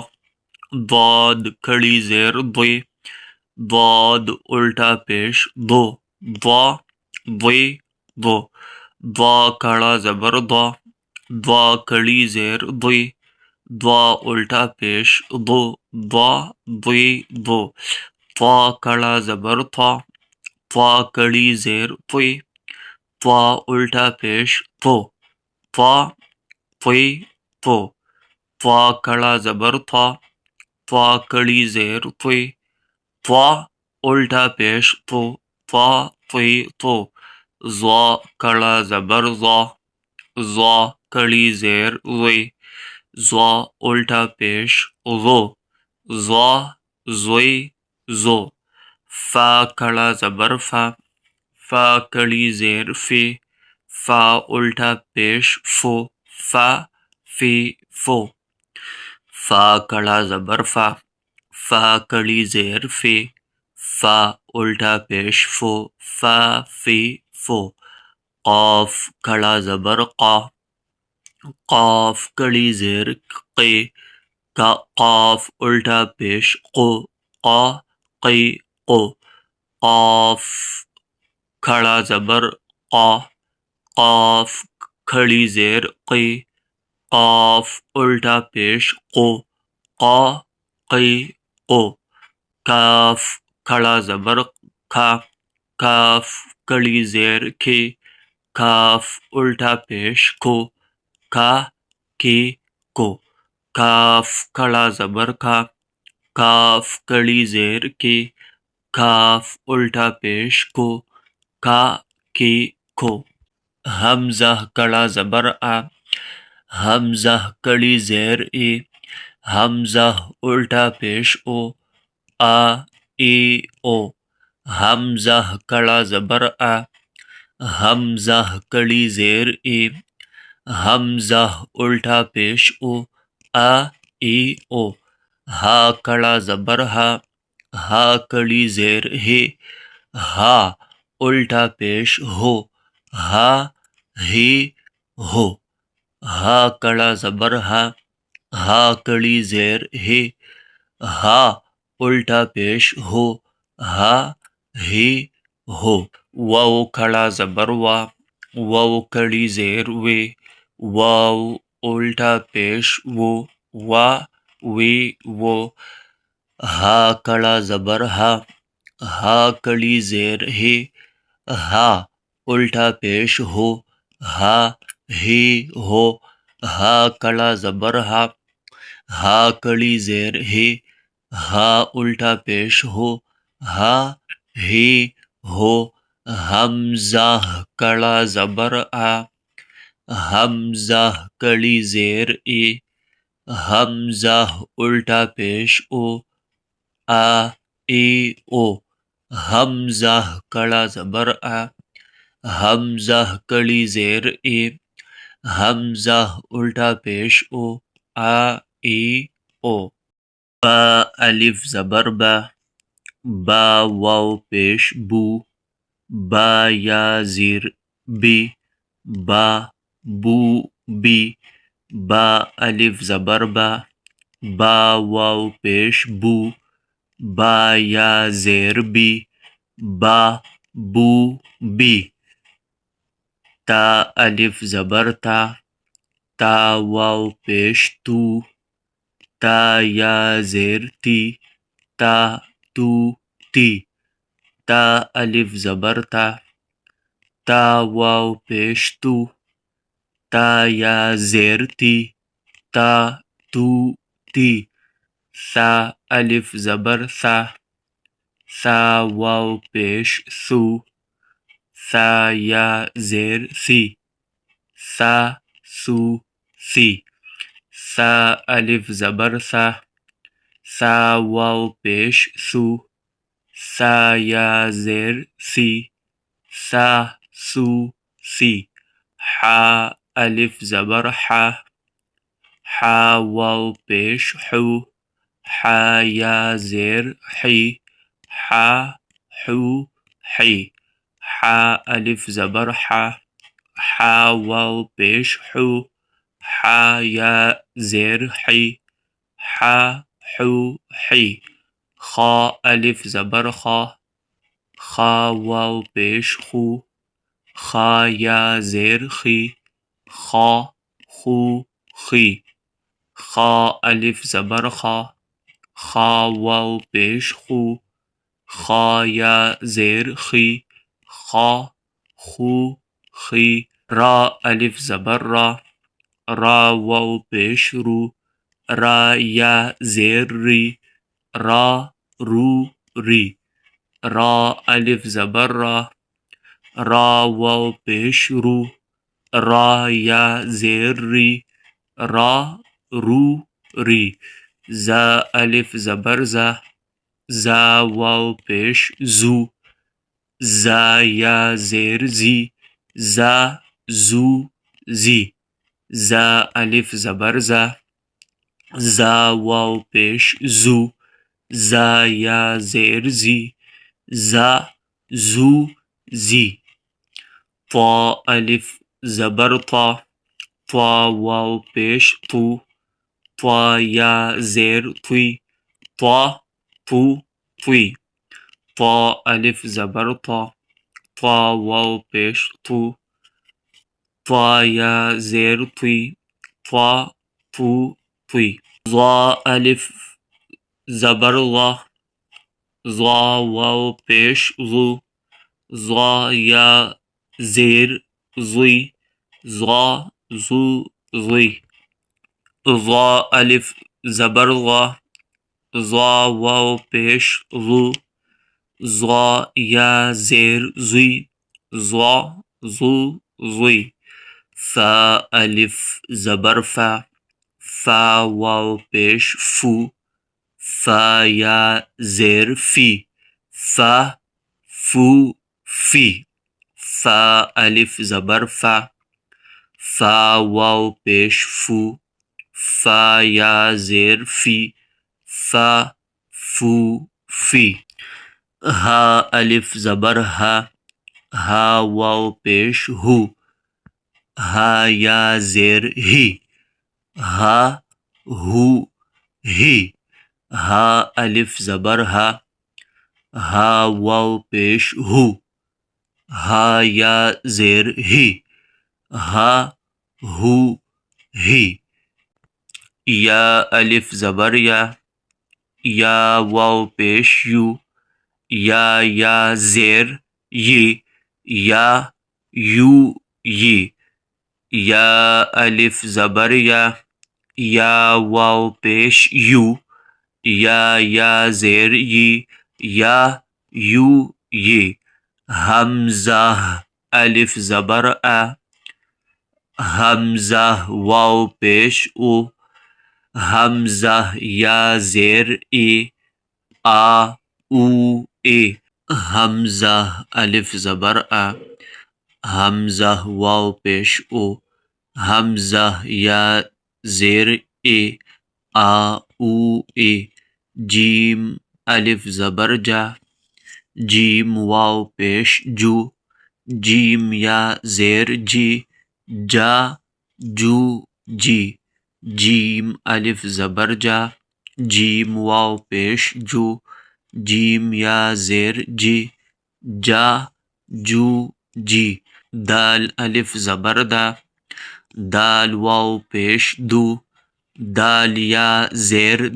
ضاد کڑی زیر ضے، ضاد الٹا پیش ضو، ضا ضے ضو، ضا کھڑا زبر ضا، ضا کڑی زیر ضے، ضا الٹا پیش ضو، ضا ضے ضو، ضا کھڑا زبر تھا، ضا کڑی زیر ضے، ضا الٹا پیش ضو، ضا ضے ضو، ضا کھڑا زبر تھا، ضا کڑی زیر ضے، ضا الٹا پیش ضو، ضا ضے ضو، ضا کھڑا زبر ضا، ضا کڑی زیر ضے، ضا الٹا پیش ضو، ضا ضے ضو، فا کھڑا زبر فا، فا کڑی زیر فے، فا الٹا پیش فو، فا فے فو، فا کھڑا زبر فا، فا کڑی زیر فے، فا الٹا پیش فو، فا فے فو، قاف کھڑا زبر قا، قاف کڑی زیر قے، قاف الٹا پیش قو، قا قے قو، قاف کھڑا زبر قا، قاف کھڑی زیر قے، قاف الٹا پیش قو، قا قے قو، کاف کھڑا زبر کھا، کاف کڑی زیر کھے، کاف الٹا پیش کھو، کھا کے کو، کاف کھڑا زبر کھا، کاف کڑی زیر کے، کاف الٹا پیش کو، کا کی کو، حمزہ کڑا زبر آ، حمزہ کڑی زیر ای، حمزہ الٹا پیش او، آ ای او، حمزہ کڑا زبر آ، حمزہ کڑی زیر ای، حمزہ الٹا پیش او، آ ای او، ہا کڑا زبر ہا، ہا کڑی زیر ہے، ہا الٹا پیش ہو، ہا ہی ہو، ہا کڑا زبر ہا، ہا کڑی زیر ہے، ہا الٹا پیش ہو، ہا ہی ہو، واو کھڑا زبر وا، واو کڑی زیر وے، واو الٹا پیش وہ، وا وی وہ، ہا کڑا زبر ہا، ہا کڑی زیر ہے، ہا الٹا پیش ہو، ہا ہی ہو، ہا کڑا زبر ہا، ہا کڑی زیر ہے، ہا الٹا پیش ہو، ہا ہی ہو، حمزہ کڑا زبر آ، حمزہ کڑی زیر ای، حمزہ الٹا پیش او، آ ای او، حمزہ کڑا زبر آ، حمزہ کڑی زیر ای، حمزہ الٹا پیش او، آ ای او، با الف زبر با، با واو پیش بو، با یا زیر بی، با بو بی، با الف زبر با، با واو پیش بو، با یا زیر بی، با بو بی، تا الف زبر تا، تا واو پیش تو، تا یا زیر تی، تا تو تی، تا الف زبر تا، تا واو پیش تو، تا یا زیر تی، تا تو تی، ثا الف زبر ثا، ثا واو پیش ثو، ثا یا زیر سی، ثا ثو سی، ثا الف زبر ثا، ثا واو پیش ثو، ثا یا زیر سی، ثا ثو سی، حا الف زبر حا، حا واو پیش حو، حا یا زیر حی، حا حو حی، حا الف زبر حا، حا واو پیش حو، حا یا زیر حی، حا حو حی، خا الف زبر خا، خا واو پیش خو، خا یا زیر خی، خا خو خی، خا الف زبر خا، خا واو پیش خو، خا یا زیر خی، خا خو خی، را الف زبر را، را واو پیش رو، را یا زیر ری، را رو ری، را الف زبر را، را واو پیش رو، را یا زیر ری، را رو ری، زا الف زبر زا، زا واو پیش زو، زا یا زیر زی، زا زو زی، زا الف زبر زا، زا واو پیش زو، زا یا زیر زی، زا زو زی، طا الف زبر طا، طا واو پیش طو، طا یا زیر طی، طا طو طی، طا الف زبر طا، طا واو پیش طو، طا یا زیر طی، طا طو طی، ظا الف زبر ظا، ظا واو پیش ظو، ظا یا زیر ظی، ظا ظو ظی، ظا الف زبر ظا، ظا واو پیش ظو، ضا یا زیر زی ضا ضو ضی فا الف زبر فا فا واو پیش فو فا یا زیر فی فا فو فی فا الف زبر فا فا واو پیش فو فا یا زیر فی فا فو فی ہا الف زبر ہا ہا واو پیش ہو ہا یا زیر ہی ہا ہو ہی ہا الف زبر ہا ہا واو پیش ہو ہا یا زیر ہی ہا ہو ہی یا الف زبر یا واو پیش یو یا زیر یا یو یا الف زبر یا واو پیش یو یا زیر یا یو حمزہ الف زبر حمزہ واو پیش او حمزہ یا زیر او حمزہ الف زبر حمزہ واو پیش او حمزہ یا زیر او جیم الف زبر جیم واو پیش جو جیم یا زیر جا جو جیم الف زبر جیم واو پیش جو جیم یا زیر جا جو دال الف زبر دال واو پیش دو دال یا زیر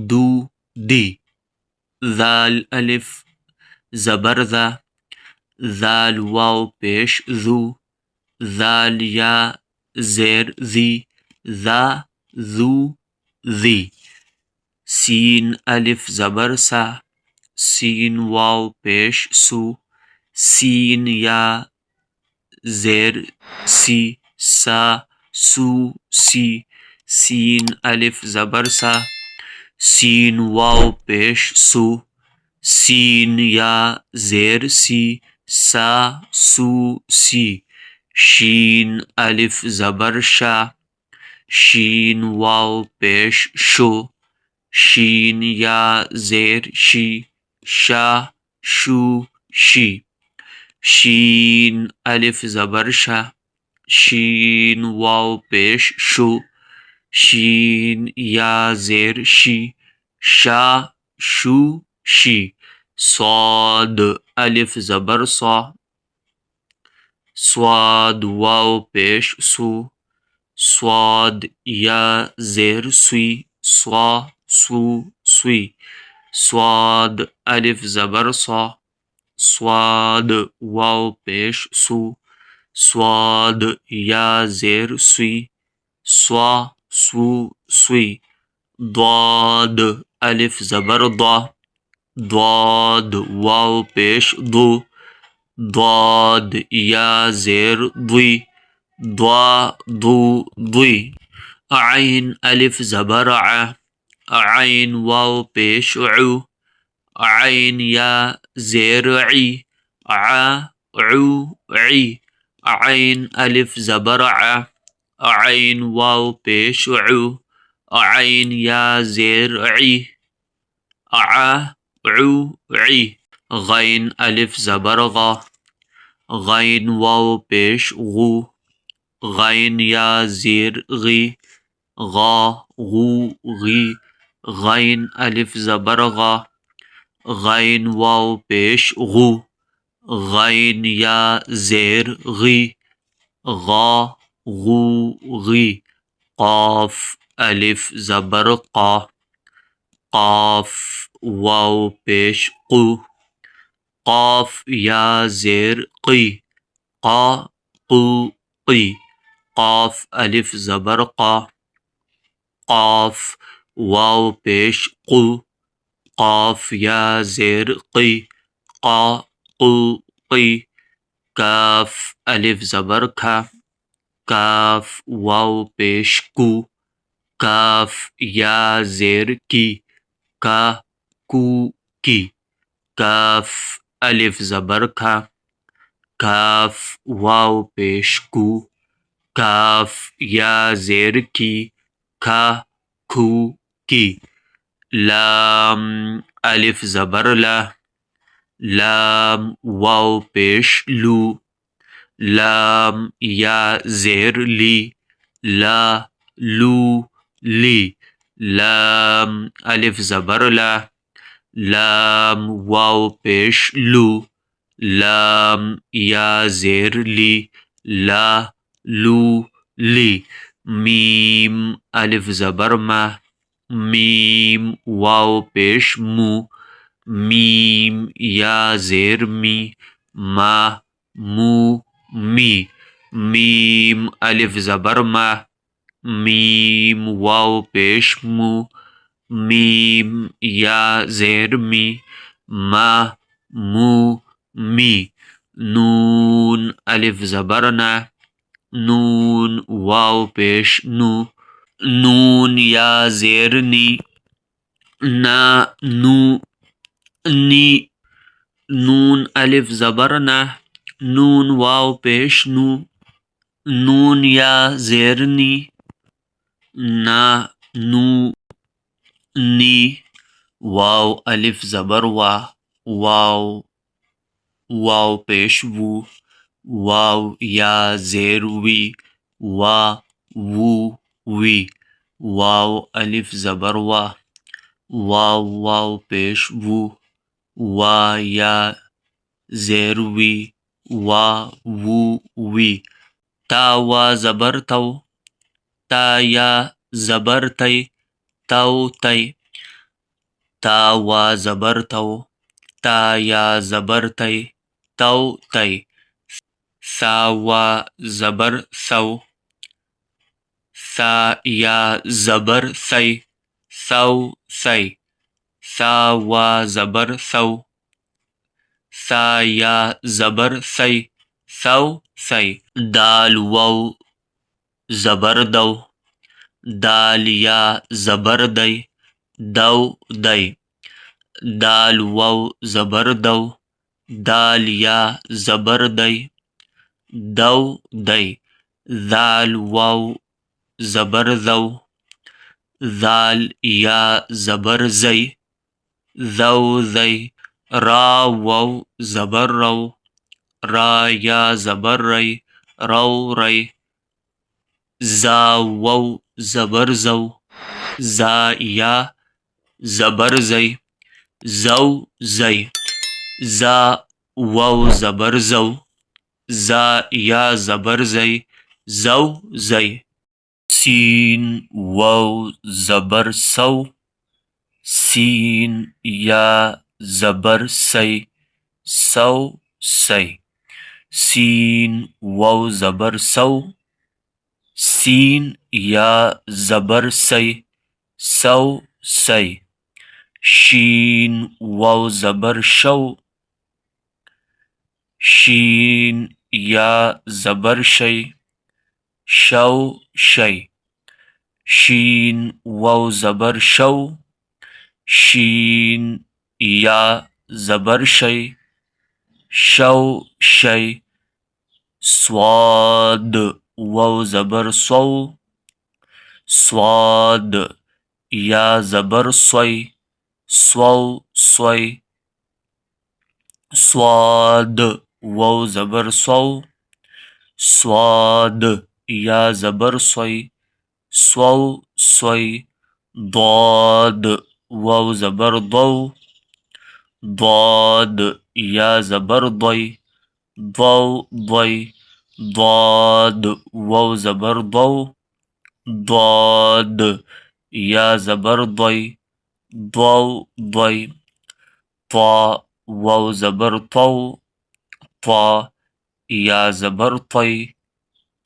دو ذال الف زبر ذال واو پیش ذو ذال یا زیر ذو سین الف زبر سین واو پیش سو سین یا زیر سو سین الف زبر سین واو پیش سو سین یا زیر سو شین الف زبر شین واو پیش شو شین یا زیر شو شین الف زبر شین واو پیش شو شین یا زیر شو صاد الف زبر صاد واو پیش سو صاد یا زیر سو صاد الف زبر صاد واو پیش سو صاد یا زیر سو ضاد الف زبر ضاد واو پیش ضاد یا زیر عین الف زبر عین واو پیش عین یا زیر عین الف زبر عین واو پیش عین یا زیر غین الف زبر غین واو پیش غین یا زیر غین الف زبر غین واو پیش غین یا زیر قاف الف زبر قاف واو پیش قاف یا زیر قاف الف زبر قاف واو پیش قاف یا زیر قی قا قو قی کاف الف زبر کھا کاف واو پیش کو کاف یا زیر کی کا کو کی کاف الف زبر کھا کاف واو پیش کو کاف یا زیر کی کھا کھو کی لام الف زبر لا لام واو پیش لو لام یا زیر لی لا لو لی لام الف زبر لا لام واو پیش لو لام یا زیر لی لا لو لی میم الف زبر ما میم واو پیش مو میم یا زیر می ما مو می میم الف زبر ما میم واو پیش مو میم یا زیر می ما مو می نون الف زبر نا نون واو پیش نو نون یا زیر نی نا نو نی نون الف زبر نا نون واو پیش نو نون یا زیر نی نا نو نی واو الف زبر وا واو واو پیش وو واو یا زیر وی وا وو وی واو الف زبر وا واو واو پیش وو وا یا زیر وی وا وو وی تا وا زبر تو تا یا زبر تی تو تی تا وا زبر تو تا یا زبر تی تو تی سا وا زبر سو سا یا زبر سی سو سی سا وا زبر سو سا یا زبر سی سو سی دال واو زبر دو دال یا زبر دی دو دی دال واو زبر دو دال یا زبر دی دو دی ذال واو زبر ذو ذال یا زبر زی ذو زی را واو زبر رو را یا زبر ری رو ری زا واو زبر زو زا یا زبر زی زو زی زا واو زبر زو زا یا زبر زی زو زی سین واو زبر سو سین یا زبر سی سو سی سین واو زبر سو سین یا زبر سی سو سی شین واو زبر شو شین یا زبر شی شو شی شین واو زبر شو شین یا زبر شی شو شی صاد واو زبر سو صاد یا زبر سوی سو سوی صاد واو زبر سو صاد یا زبر سوی سو سوی ضاد واو زبر ضو ضاد یا زبر ضی ضو ضی ضاد واو زبر ضو ضاد یا زبر ضی ضو ضی طا واو زبر طو طا یا زبر طی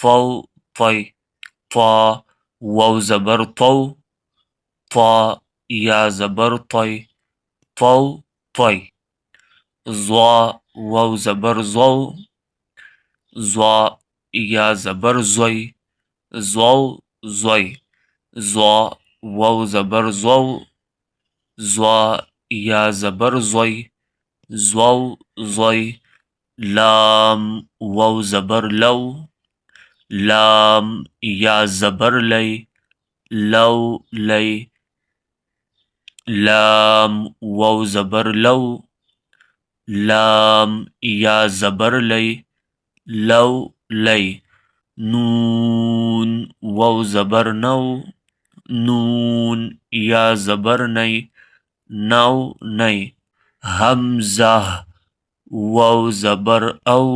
طو طی طا واو زبر طو طا یا زبر طی طو طی، ضا واو زبر ضو، ضا یا زبر زوی، ضو زوی، ضا واو زبر ضو، ضا یا زبر زوی، ضو زوی، لام واو زبر لو، لام یا زبر لی، لو لی، لام واو زبر لو، لام یا زبر لی، لو لی، نون واو زبر نو، نون یا زبر نی، نو نی، حمزہ واو زبر او،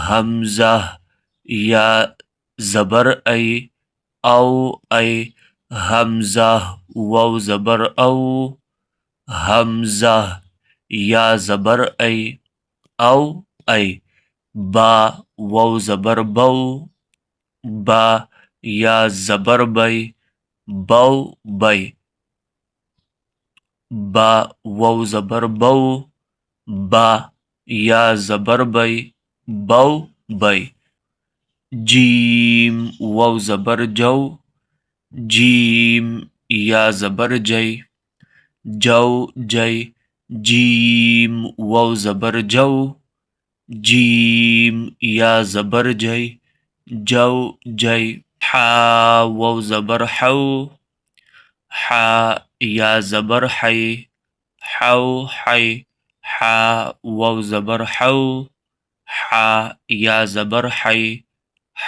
حمزہ یا زبر ای، او ای، حمزہ واو زبر او، حمزہ یا زبر ای، او ای، با واو زبر بو، با یا زبر بی، بو بی، با واو زبر بو، با یا زبر بی، بو بی، جیم واو زبر جو، جیم یا زبر جی، جو جی، جیم واو زبر جو، جیم یا زبر جی، جو جی، حا واو زبر حو، حا یا زبر حی، حو حی، حا واو زبر حو، حا یا زبر حی،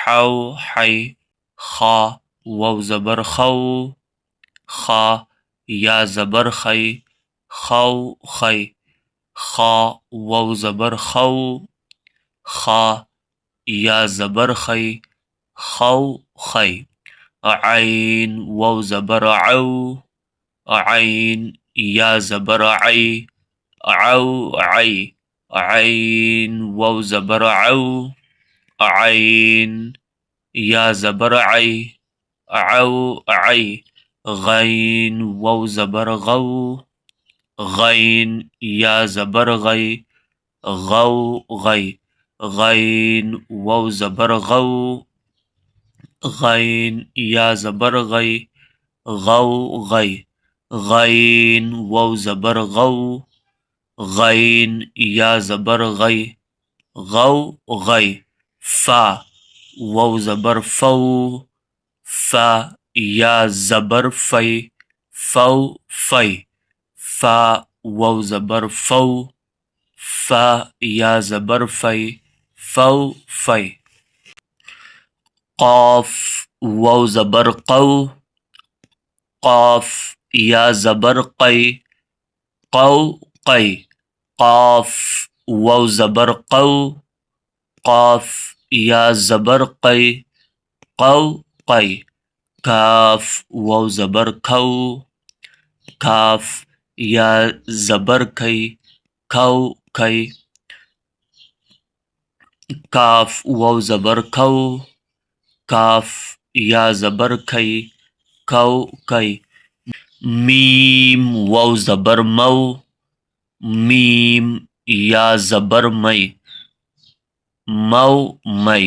حو حی، خا واو زبر خو، خا یا زبر خی، خو خی، خا واو زبر خو، خا یا زبر خی، خو خی، عین واو زبر عو، عین یا زبر عی، عو عی، عین واو زبر عو، عین یا زبر عی، عو عی، غین واو زبر غو، غین یا زبر غی، غو غی، غین واو زبر غو، غین یا زبر غی، غو غی، غین واو زبر غو، غین یا زبر غی، غو غی، فا واو زبر فو، فا یا زبر فی، فو فی، فا واو زبر فو، فا یا زبر فی، فو فی، قاف واو زبر قو، قاف یا زبر قی، قو قی، قاف واو زبر قو، قاف یا زبر قی، قو قی، کاف واو زبر کھو، کاف یا زبر کھی، کھو کھی، کاف واو زبر کھو، کاف یا زبر کھی، کھو کھی، میم واو زبر مو، میم یا زبر می، مو می،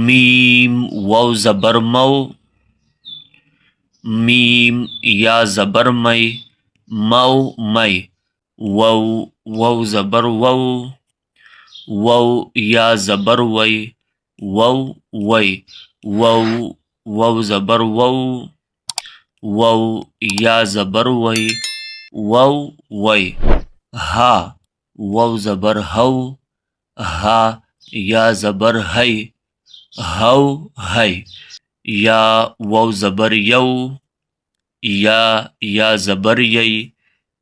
میم واو زبر مو، میم یا زبر می، مو می، وو واو زبر وو، وو یا زبر وی، وو وی، وو واو زبر وو، وو یا زبر وی، وو وی، ہا واو زبر ہو، ہا یا زبر ہے، ہو ہے، یا واو زبر یو، یا زبر یی،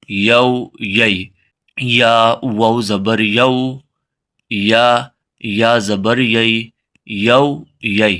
یو یی، یا واو زبر یو، یا زبر یی، یو یی،